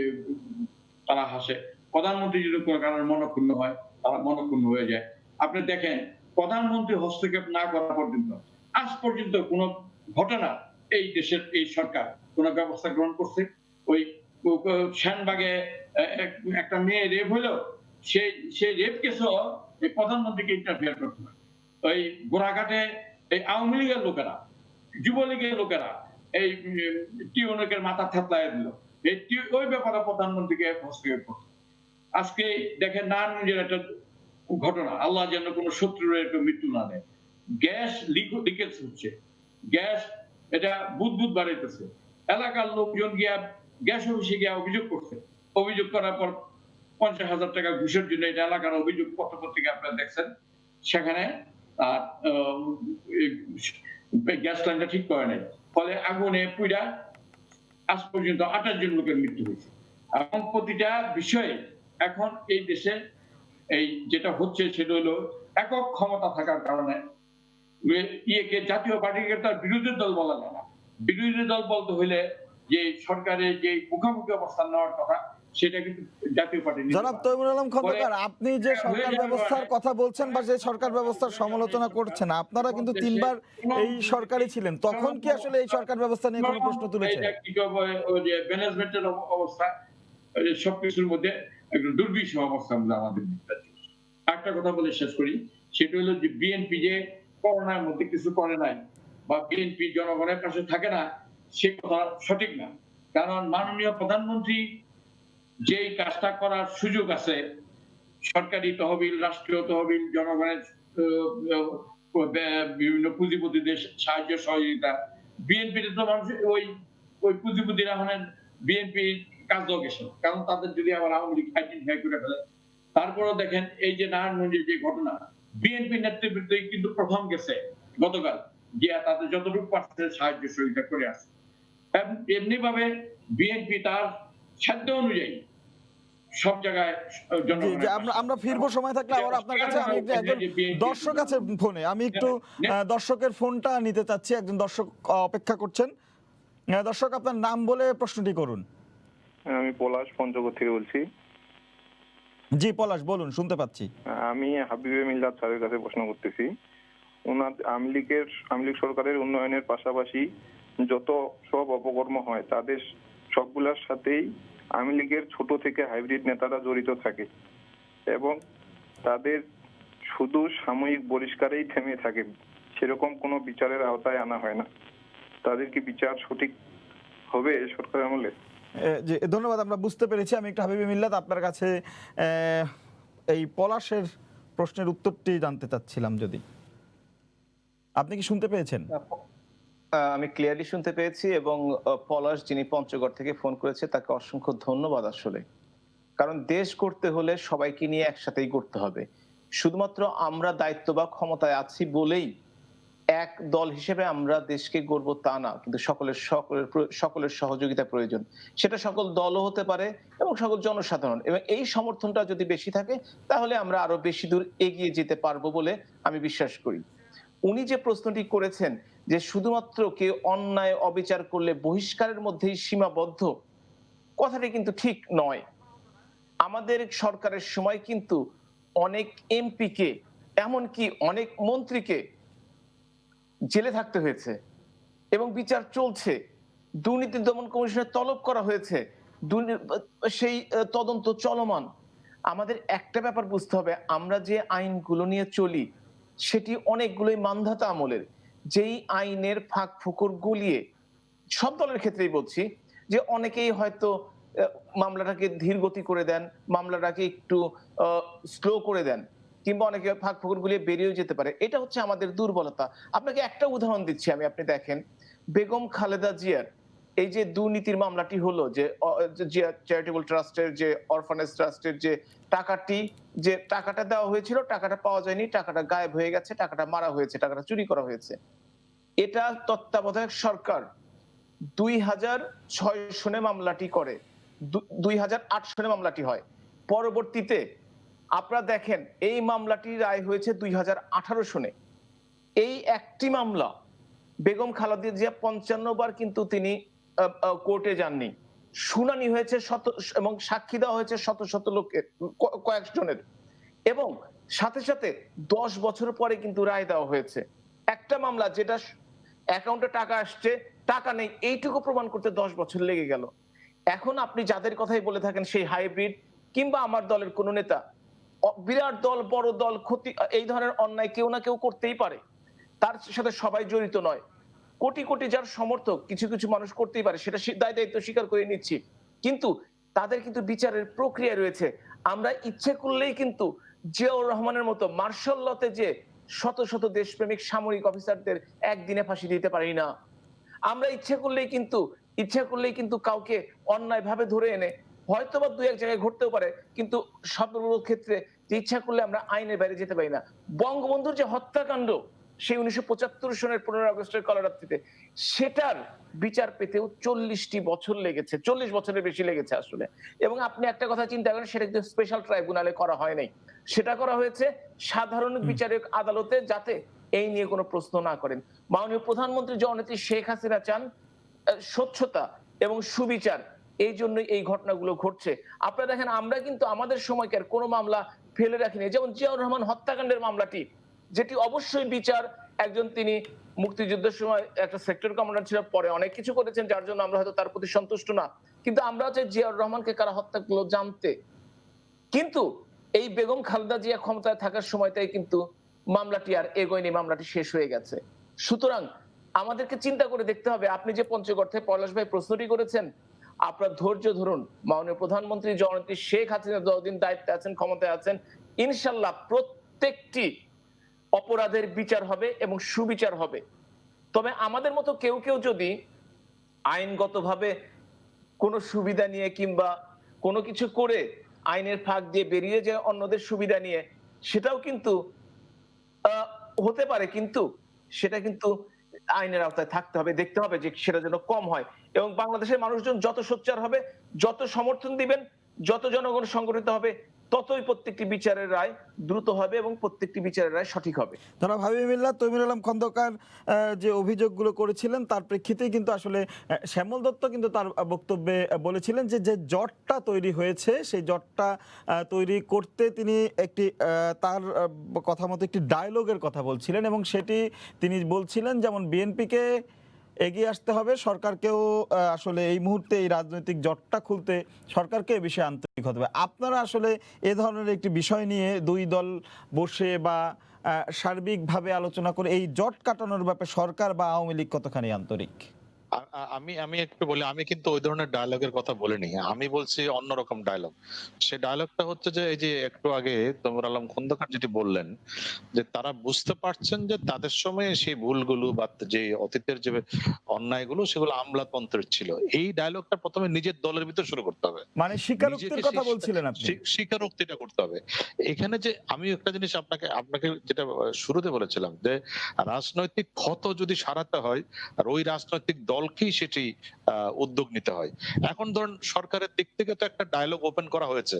তারা হাসে। প্রধানমন্ত্রী যদি কোনো কারণে মনক্ষুণ্ণ হয়, তারা মনক্ষুণ্ণ হয়ে যায়। আপনি দেখেন, প্রধানমন্ত্রী হস্তক্ষেপ না করা পর্যন্ত আজ পর্যন্ত কোন ঘটনা এই দেশের এই সরকার কোন ব্যবস্থা গ্রহণ করছে? ওই শ্যানবাগে একটা মেয়ে রেপ হইলো, সেই রেপ কেসও এই প্রধানমন্ত্রীকে ইন্টারফেয়ার করতে হয়। ওই গোড়াঘাটে এই আওয়ামী লীগের লোকেরা, যুবলীগের লোকেরা এই টিউনকের মাথা থেতলায় দিল, ওই ব্যাপারে প্রধানমন্ত্রীকে হস্তক্ষেপ করতে। আজকে দেখেন নারায়ণগঞ্জের একটা ঘটনা, আল্লাহ যেন কোনো শত্রুর একটু মৃত্যু না দেয়, গ্যাস লিকেজ হচ্ছে, গ্যাস এটা বুদবুদ বাড়াইতেছে। এলাকার লোকজন গিয়া গ্যাস অফিসে গিয়া অভিযোগ করছে। অভিযোগ করার পর 50,000 টাকা ঘুষের জন্য, এটা এলাকার অভিযোগ পত্রিকা আপনারা দেখছেন, সেখানে গ্যাস লাইনটা ঠিক করে নেই। ফলে আগুনে পুড়া আজ পর্যন্ত 28 জন লোকের মৃত্যু হয়েছে। এবং প্রতিটা বিষয়ে এখন এই দেশে এই যেটা হচ্ছে সেটা হলো একক ক্ষমতা থাকার কারণে ইয়েকে জাতীয় পার্টিকে তার বিরোধী দল বলা যায় না। বিরোধী দল বলতে হইলে যে সরকারের যে মুখোমুখি অবস্থান নেওয়ার কথা সেটা কিন্তু জাতীয় পার্টি জনাব তৈমুর আলম খন্দকার, আপনি যে সরকার ব্যবস্থার কথা বলছেন বা যে সরকার ব্যবস্থার সমালোচনা করছেন, আপনারা কিন্তু 3 বার এই সরকারই ছিলেন, তখন কি আসলে এই সরকার ব্যবস্থা নিয়ে কোনো প্রশ্ন তুলেছেন? ম্যানেজমেন্টের অবস্থা সবকিছুর মধ্যে একটু দুর্বিষহ অবস্থা আমাদের। একটা কথা বলে শেষ করি, সেটা হলো যে বিএনপি যে করোনার মধ্যে কিছু করে নাই বা বিএনপি জনগণের কাছে থাকে না, সে কথা সঠিক না। কারণ মাননীয় প্রধানমন্ত্রী যেই কাজটা করার সুযোগ আছে, সরকারি তহবিল, রাষ্ট্রীয় তহবিল, জনগণের বিভিন্ন পুঁজিপতিদের সাহায্য সহযোগিতা, বিএনপির তো মানুষ ওই পুঁজিপতিরা হলেন বিএনপি কাজ গেছে, কারণ তাদের যদি আবার আওয়ামী লীগ আইডেন্টিফাই করে ফেলে। তারপরেও দেখেন এই যে নারায়ণগঞ্জের যে ঘটনা, বিএনপি নেতৃবৃন্দ কিন্তু প্রথম গেছে গতকাল, যে তাদের যতটুকু পারছে সাহায্য সহযোগিতা করে আসছে। এমনি ভাবে বিএনপি তার সাধ্য অনুযায়ী সব জায়গায় আমরা ফিরবো সময় থাকলে আবার আপনার কাছে। আমি একজন দর্শক আছে ফোনে, আমি একটু দর্শকের ফোনটা নিতে চাচ্ছি। একজন দর্শক অপেক্ষা করছেন। দর্শক, আপনার নাম বলে প্রশ্নটি করুন। আমি পলাশ পঞ্চগড় থেকে বলছি। জি পলাশ, বলুন, শুনতে পাচ্ছি। আমি হাবিবে মিল্লাত স্যারের কাছে প্রশ্ন করতেছি, ওনার আওয়ামী লীগ সরকারের উন্নয়নের পাশাপাশি যত সব অপকর্ম হয় তাদের সবগুলোর সাথেই আওয়ামী লীগের ছোট থেকে হাইব্রিড নেতারা জড়িত থাকে এবং তাদের শুধু সাময়িক বহিষ্কারেই থেমে থাকে, সেরকম কোনো বিচারের আওতায় আনা হয় না। তাদের কি বিচার সঠিক হবে সরকার আমলে? জি ধন্যবাদ, আমরা বুঝতে পেরেছি। আমি একটু হাবিবে মিল্লাত আপনার কাছে এই পলাশের প্রশ্নের উত্তরটি জানতে চাচ্ছিলাম, যদি আপনি কি শুনতে পেয়েছেন? আমি ক্লিয়ারলি শুনতে পেয়েছি এবং পলাশ যিনি পঞ্চগড় থেকে ফোন করেছে তাকে অসংখ্য ধন্যবাদ। আসলে কারণ দেশ করতে হলে সবাইকে নিয়ে একসাথেই করতে হবে। শুধুমাত্র আমরা দায়িত্ব বা ক্ষমতায় আছি বলেই এক দল হিসেবে আমরা দেশকে গড়বো তা না, কিন্তু সকলের সহযোগিতা প্রয়োজন। সেটা সকল দলও হতে পারে এবং সকল জনসাধারণ, এবং এই সমর্থনটা যদি বেশি থাকে তাহলে আমরা আরো বেশি দূর এগিয়ে যেতে পারবো বলে আমি বিশ্বাস করি। উনি যে প্রশ্নটি করেছেন যে শুধুমাত্র কেউ অন্যায় অবিচার করলে বহিষ্কারের মধ্যেই সীমাবদ্ধ, কথাটি কিন্তু ঠিক নয়। আমাদের সরকারের সময় কিন্তু অনেক এমপিকে, এমনকি অনেক মন্ত্রীকে জেলে থাকতে হয়েছে এবং বিচার চলছে। দুর্নীতি দমন কমিশনের তলব করা হয়েছে, সেই তদন্ত চলমান। আমাদের একটা ব্যাপার বুঝতে হবে, আমরা যে আইনগুলো নিয়ে চলি সেটি অনেকগুলোই মানধাতা আমলের, যেই আইনের ফাঁক ফোকর গলিয়ে, সব দলের ক্ষেত্রেই বলছি, যে অনেকেই হয়তো মামলাটাকে ধীর গতি করে দেন, মামলাটাকে একটু স্লো করে দেন, কিংবা অনেকে ফাঁক ফোকর গুলিয়ে বেরিয়েও যেতে পারে। এটা হচ্ছে আমাদের দুর্বলতা। আপনাকে একটা উদাহরণ দিচ্ছি আমি, আপনি দেখেন বেগম খালেদা জিয়ার এই যে দুর্নীতির মামলাটি হলো, যে জিয়া চ্যারিটেবল ট্রাস্টের, যে অরফানেজ ট্রাস্টের যে টাকাটা দেওয়া হয়েছিল, টাকাটা পাওয়া যায়নি, টাকাটা গায়েব হয়ে গেছে, টাকাটা মারা হয়েছে, টাকাটা চুরি করা হয়েছে। এটা তত্ত্বাবধায়ক সরকার 2006 সনে মামলাটি করে, 2008 সনে মামলাটি হয়। পরবর্তীতে আপনারা দেখেন এই মামলাটির রায় হয়েছে 2018 সনে। এই একটি মামলা বেগম খালেদা জিয়া 55 বার কিন্তু তিনি কোর্টে যাননি, শুনানি হয়েছে এবং সাক্ষী দেওয়া হয়েছে শত শত লোকের, কয়েকজনের, এবং সাথে সাথে 10 বছর পরে কিন্তু রায় দেওয়া হয়েছে। একটা মামলা যেটা অ্যাকাউন্টে টাকা আসছে, টাকা নেই, এইটুকু প্রমাণ করতে 10 বছর লেগে গেল। এখন আপনি যাদের কথাই বলে থাকেন, সেই হাইব্রিড কিংবা আমার দলের কোন নেতা, বিরাট দল, বড় দল, ক্ষতি, এই ধরনের অন্যায় কেউ না কেউ করতেই পারে, তার সাথে সবাই জড়িত নয়। কোটি কোটি যার সমর্থক, কিছু কিছু মানুষ করতেই পারে, সেটা দায়িত্ব স্বীকার করে নিচ্ছি, কিন্তু তাদের কিন্তু বিচারের প্রক্রিয়া রয়েছে। আমরা ইচ্ছে করলেই কিন্তু জিয়াউর রহমানের মতো মার্শাল লতে যে শত শত দেশপ্রেমিক সামরিক অফিসারদের একদিনে ফাঁসি দিতে পারি না। আমরা ইচ্ছে করলেই কিন্তু কাউকে অন্যায় ভাবে ধরে এনে, হয়তো বা 2-1 জায়গায় ঘটতেও পারে, কিন্তু সবগুলো ক্ষেত্রে ইচ্ছা করলে আমরা আইনের বাইরে যেতে পারি না। বঙ্গবন্ধুর যে হত্যাকাণ্ড, সেই 1975 সনের 15 আগস্টের কালরাত্রিতে, সেটার বিচার পেতেও 40টি বছর লেগেছে, 40 বছরের বেশি লেগেছে আসলে। এবং আপনি একটা কথা চিন্তা করেন, সেটা কিন্তু স্পেশাল ট্রাইব্যুনালে করা হয় নাই, সেটা করা হয়েছে সাধারণ বিচারিক আদালতে, যাতে এই নিয়ে কোনো প্রশ্ন না করেন। মাননীয় প্রধানমন্ত্রী জননেত্রী শেখ হাসিনা চান স্বচ্ছতা এবং সুবিচার, এই জন্যই এই ঘটনাগুলো ঘটছে। আপনারা দেখেন, আমরা কিন্তু আমাদের সময়কার কোনো মামলা ফেলে রাখিনি। যেমন জিয়াউর রহমান হত্যাকাণ্ডের মামলাটি, যেটি অবশ্যই বিচার, একজন তিনি মুক্তিযুদ্ধের সময় একটা সেক্টর কমান্ডার ছিল, পরে অনেক কিছু করেছেন যার জন্য আমরা হয়তো তার প্রতি সন্তুষ্ট না, কিন্তু আমরা চাই জিয়াউর রহমানকে কারা হত্যা করলো জানতে। কিন্তু এই বেগম খালেদা জিয়া ক্ষমতায় থাকার সময়টাই কিন্তু মামলাটি আর এগোয়নি, মামলাটি শেষ হয়ে গেছে। সুতরাং আমাদেরকে চিন্তা করে দেখতে হবে। আপনি যে পঞ্চগড় থেকে পলাশ ভাই প্রশ্নটি করেছেন, আপনার ধৈর্য ধরুন। মাননীয় প্রধানমন্ত্রী জননেত্রী শেখ হাসিনা যতদিন দায়িত্বে আছেন, ক্ষমতায় আছেন, ইনশাল্লাহ প্রত্যেকটি অপরাধের বিচার হবে এবং সুবিচার হবে। তবে আমাদের মতো কেউ কেউ যদি আইনগতভাবে কোনো সুবিধা নিয়ে কিংবা কোনো কিছু করে আইনের ফাঁক দিয়ে বেরিয়ে যায় অন্যদের সুবিধা নিয়ে, সেটাও কিন্তু হতে পারে, কিন্তু সেটা কিন্তু আইনের আওতায় থাকতে হবে, দেখতে হবে যে সেটা যেন কম হয়। এবং বাংলাদেশের মানুষজন যত সোচ্চার হবে, যত সমর্থন দিবেন, যত জনগণ সংগঠিত হবে, ততই প্রত্যেকটি বিচারের রায় দ্রুত হবে এবং প্রত্যেকটি বিচারের রায় সঠিক হবে। জনাব হাবিবুল্লাহ তৈমুর আলম খন্দকার যে অভিযোগগুলো করেছিলেন তার প্রেক্ষিতেই কিন্তু আসলে শ্যামল দত্ত কিন্তু তার বক্তব্যে বলেছিলেন যে যে জটটা তৈরি হয়েছে সেই জটটা তৈরি করতে তিনি একটি তার কথা মতো একটি ডায়লগের কথা বলছিলেন, এবং সেটি তিনি বলছিলেন যেমন বিএনপিকে এগিয়ে আসতে হবে, সরকারকেও আসলে এই মুহূর্তে এই রাজনৈতিক জটটা খুলতে সরকারকে এই বিষয়ে আন্তরিক হতে হবে। আপনারা আসলে এ ধরনের একটি বিষয় নিয়ে দুই দল বসে বা সার্বিকভাবে আলোচনা করে এই জট কাটানোর ব্যাপারে সরকার বা আওয়ামী লীগ কতখানি আন্তরিক? আমি আমি একটু বলি, আমি কিন্তু ওই ধরনের ডায়লগের কথা বলিনি, আমি বলছি অন্যরকম ডায়লগ। সেই ডায়লগটা হচ্ছে যে এই যে একটু আগে তৈমুর আলম খন্দকার যেটি বললেন, যে তারা বুঝতে পারছেন যে তাদের সময়ে সেই ভুলগুলো বা যে অতীতের যে অন্যায়গুলো সেগুলো আমলাতন্ত্রের ছিল। এই ডায়লগটা প্রথমে নিজের দলের ভিতর শুরু করতে হবে, মানে স্বীকারোক্তির কথা বলছিলেন আপনি? স্বীকারোক্তিটা করতে হবে। এখানে যে আমি একটা জিনিস আপনাকে আপনাকে যেটা শুরুতে বলেছিলাম, যে রাজনৈতিক ক্ষত যদি সারাতে হয়, আর ওই রাজনৈতিক দলকেই সেটি উদ্যোগ নিতে হয়। এখন ধরুন সরকারের দিক থেকে তো একটা ডায়লগ ওপেন করা হয়েছে,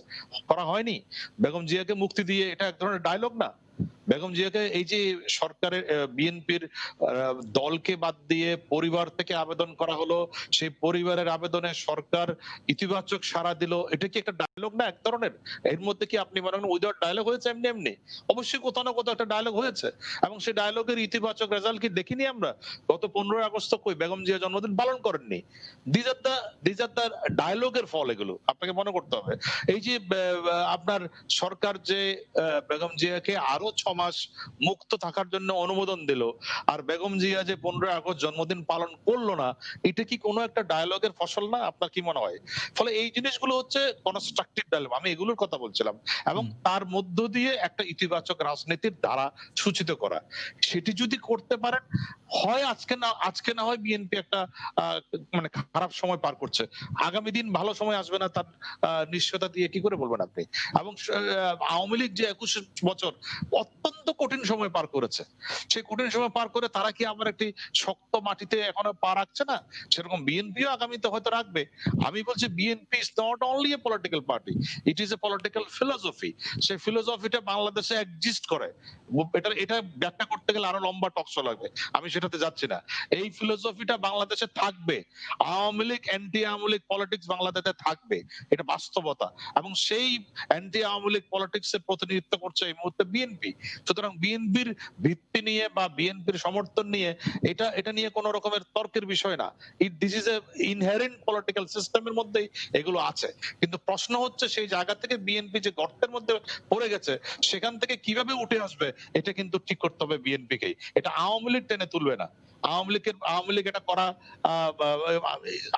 করা হয়নি? বেগম জিয়াকে মুক্তি দিয়ে এটা এক ধরনের ডায়লগ না? বেগম জিয়াকে এই যে সরকারের বিএনপির দলকে বাদ দিয়ে পরিবার থেকে আবেদন করা হলো, সেই পরিবারের আবেদনে সরকার ইতিবাচক সাড়া দিল, এটা কি একটা ডায়লগ না এক ধরনের? এর মধ্যে কি আপনি মনে করেন উইদাউট ডায়লগ হয়েছে এমনি এমনি? অবশ্যই কোথাও না কোথাও একটা ডায়লগ হয়েছে, এবং সেই ডায়লগের ইতিবাচক রেজাল্ট কি দেখিনি আমরা? গত 15 আগস্ট কই বেগম জিয়া জন্মদিন পালন করেননি। দিজ আর দ্য ডায়লগের ফল এগুলো, আপনাকে মনে করতে হবে। এই যে আপনার সরকার যে বেগম জিয়াকে আরো 6 মাস মুক্ত থাকার জন্য অনুমোদন দিল, আর বেগম জিয়া যে 15 আগস্ট জন্মদিন পালন করলো না, এটা কি কোনো একটা ডায়লগের ফসল না? আপনার কি মনে হয়? ফলে এই জিনিসগুলো হচ্ছে কনস্ট্রাকটিভ ডায়লগ, আমি এগুলোর কথা বলছিলাম, এবং তার মধ্য দিয়ে একটা ইতিবাচক রাজনীতির ধারা সূচিত করা। সেটি যদি করতে পারেন, হয় আজকে না হয় বিএনপি একটা মানে খারাপ সময় পার করছে, আগামী দিন ভালো সময় আসবে না তার নিশ্চয়তা দিয়ে কি করে বলবেন আপনি? এবং আওয়ামী লীগ যে 21 বছর অত্যন্ত কঠিন সময় পার করেছে, সেই কঠিন সময় পার করে তারা কি আবার একটি শক্ত মাটিতে এখনো পা রাখছে না? সেরকম বিএনপিও আগামীতে হয়তো রাখবে। আমি বলছি BNP is not only a political party, it is a political philosophy. সেই ফিলোসফিটা বাংলাদেশে এক্সিস্ট করে। এটা ব্যাখ্যা করতে গেলে আরো লম্বা টকশো লাগবে, আমি সেটাতে যাচ্ছি না। এই ফিলোসফিটা বাংলাদেশে থাকবে, আওয়ামী লীগ অ্যান্টি আওয়ামী লীগ পলিটিক্স বাংলাদেশে থাকবে, এটা বাস্তবতা। এবং সেই অ্যান্টি আওয়ামী লীগ পলিটিক্স এর প্রতিনিধিত্ব করছে এই মুহূর্তে বিএনপি। সুতরাং বিএনপির ভিত্তি নিয়ে বা বিএনপির সমর্থন নিয়ে এটা নিয়ে কোন রকমের তর্কের বিষয় না। This is a inherent political সিস্টেমের মধ্যেই এগুলো আছে। কিন্তু প্রশ্ন হচ্ছে সেই জায়গা থেকে বিএনপি যে গর্তের মধ্যে পড়ে গেছে, সেখান থেকে কিভাবে উঠে আসবে, এটা কিন্তু ঠিক করতে হবে বিএনপিকেই। এটা আওয়ামী লীগ টেনে তুলবে না। আওয়ামী লীগ এটা করা,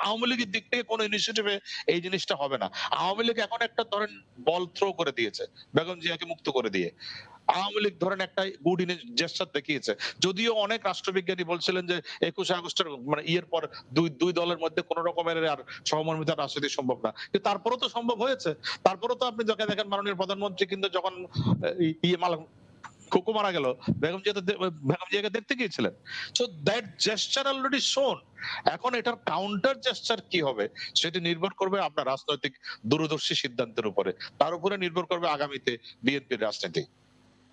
আওয়ামী লীগের দিক থেকে কোনো ইনিশিয়েটিভে এই জিনিসটা হবে না। আওয়ামী লীগ এখন একটা ধরেন বল থ্রো করে দিয়েছে বেগম জিয়াকে মুক্ত করে দিয়ে। আওয়ামী লীগ ধরেন একটা গুড জেস্টার দেখিয়েছে, যদিও অনেক রাষ্ট্রবিজ্ঞানী বলছিলেন যে 21 আগস্টের মানে ইয়ের পর দুই দলের মধ্যে কোন রকমের আর সহমর্মিতা রাজনীতি সম্ভব না, কিন্তু তারপরেও তো সম্ভব হয়েছে। তারপরেও তো আপনি যখন দেখেন মাননীয় প্রধানমন্ত্রী কিন্তু যখন খোকো মারা গেল, বেগম জিয়াকে দেখতে গিয়েছিলেন। সো দ্যাট জেস্টার অলরেডি শোন। এখন এটার কাউন্টার জেস্টার কি হবে সেটি নির্ভর করবে আপনার রাজনৈতিক দূরদর্শী সিদ্ধান্তের উপরে, তার উপরে নির্ভর করবে আগামীতে বিএনপির রাজনীতি।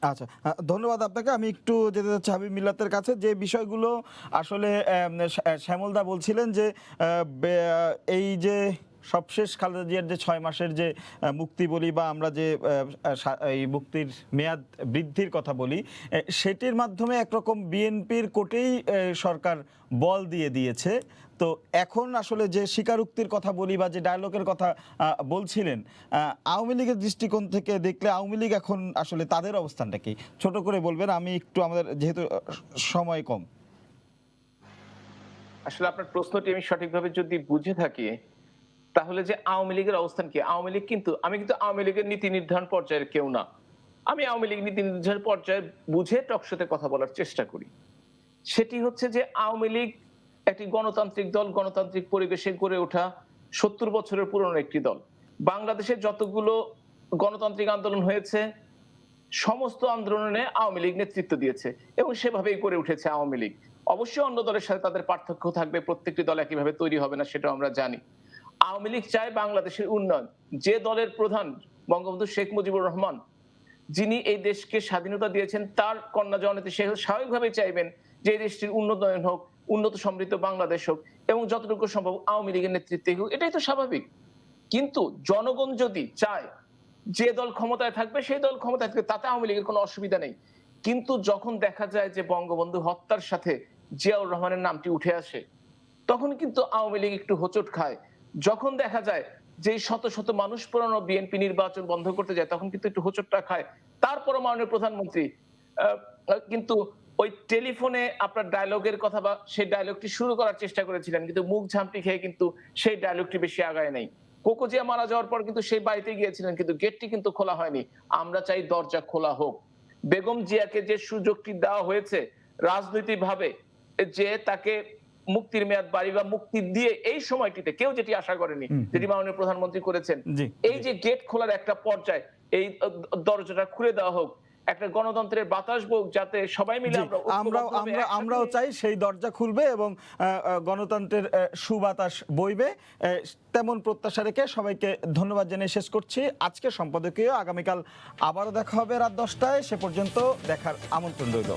আচ্ছা, ধন্যবাদ আপনাকে। আমি একটু যেতে চাচ্ছি হাবিব মিল্লাতের কাছে, যে বিষয়গুলো আসলে শ্যামলদা বলছিলেন যে এই যে সবশেষ খালেদা জিয়ার যে 6 মাসের যে মুক্তি বলি বা আমরা যে এই মুক্তির মেয়াদ বৃদ্ধির কথা বলি, সেটির মাধ্যমে একরকম বিএনপির কোটেই সরকার বল দিয়ে দিয়েছে। তো এখন আসলে যে স্বীকারোক্তির কথা বলি বা যে ডায়লগের কথা বলছিলেন, আওয়ামী লীগের দৃষ্টিকোণ থেকে দেখলে আওয়ামী লীগ এখন আসলে তাদের অবস্থানটা কি, ছোট করে বলবেন। আমি একটু, আমাদের যেহেতু সময় কম। আসলে আপনার প্রশ্নটি আমি সঠিকভাবে যদি বুঝে থাকি, তাহলে যে আওয়ামী লীগের অবস্থান কি, আওয়ামী লীগ কিন্তু, আমি কিন্তু আওয়ামী লীগের নীতি নির্ধারণ পর্যায়ের কেউ না। আমি আওয়ামী লীগ নীতি নির্ধারণ পর্যায়ে বুঝে টকশোতে কথা বলার চেষ্টা করি। সেটি হচ্ছে যে আওয়ামী লীগ একটি গণতান্ত্রিক দল, গণতান্ত্রিক পরিবেশে গড়ে ওঠা 70 বছরের পুরনো একটি দল। বাংলাদেশের যতগুলো গণতান্ত্রিক আন্দোলন হয়েছে সমস্ত আন্দোলনে আওয়ামী লীগ নেতৃত্ব দিয়েছে এবং সেভাবেই গড়ে উঠেছে আওয়ামী লীগ। অবশ্যই অন্য দলের সাথে তাদের পার্থক্য থাকবে, প্রত্যেকটি দল একইভাবে তৈরি হবে না, সেটা আমরা জানি। আওয়ামী লীগ চায় বাংলাদেশের উন্নয়ন। যে দলের প্রধান বঙ্গবন্ধু শেখ মুজিবুর রহমান, যিনি এই দেশকে স্বাধীনতা দিয়েছেন, তার কন্যা জননেত্রী সে স্বাভাবিকভাবেই চাইবেন যে এই দেশটির উন্নয়ন হোক, উন্নত সমৃদ্ধ বাংলাদেশ হোক এবং যতটুকু সম্ভব আওয়ামী লীগের নেতৃত্বে হোক, এটাই তো স্বাভাবিক। কিন্তু জনগণ যদি চায় যে দল ক্ষমতায় থাকবে সেই দল ক্ষমতায় থাকবে, তাতে আওয়ামী লীগের কোনো অসুবিধা নেই। কিন্তু যখন দেখা যায় যে বঙ্গবন্ধু হত্যার সাথে জিয়াউর রহমানের নামটি উঠে আসে, তখন কিন্তু আওয়ামী লীগ একটু হোঁচট খায়। যখন দেখা যায় যে শত শত মানুষ পুরানো বিএনপি নির্বাচন বন্ধ করতে যায়, তখন কিন্তু একটু হোঁচটটা খায়। তারপরও মাননীয় প্রধানমন্ত্রী কিন্তু ওই টেলিফোনে আপনার ডায়লগের কথা বা সেই ডায়লগটি শুরু করার চেষ্টা করেছিলেন, কিন্তু মুখ ঝামটি খেয়ে কিন্তু সেই ডায়লগটি বেশি আগায় নাই। কোকো জিয়া মারা যাওয়ার পর কিন্তু সেই বাড়িতে গিয়েছিলেন, কিন্তু গেটটি কিন্তু খোলা হয়নি। আমরা চাই দরজা খোলা হোক। বেগম জিয়াকে যে সুযোগটি দেওয়া হয়েছে রাজনৈতিক ভাবে, যে তাকে মুক্তির মেয়াদ বাড়ি বা মুক্তি দিয়ে এই সময়টিতে কেউ যেটি আশা করেনি, যেটি মাননীয় প্রধানমন্ত্রী করেছেন, এই যে গেট খোলার একটা পর্যায়ে এই দরজাটা খুলে দেওয়া হোক, একটা গণতন্ত্রের বাতাস বউক, যাতে সবাই মিলে আমরাও চাই সেই দরজা খুলবে এবং গণতন্ত্রের সুবাতাস বইবে, তেমন প্রত্যাশা রেখে সবাইকে ধন্যবাদ জানিয়ে শেষ করছি আজকে সম্পাদকীয়। আগামীকাল আবারও দেখা হবে রাত 10টায়, সে পর্যন্ত দেখার আমন্ত্রণ রইল।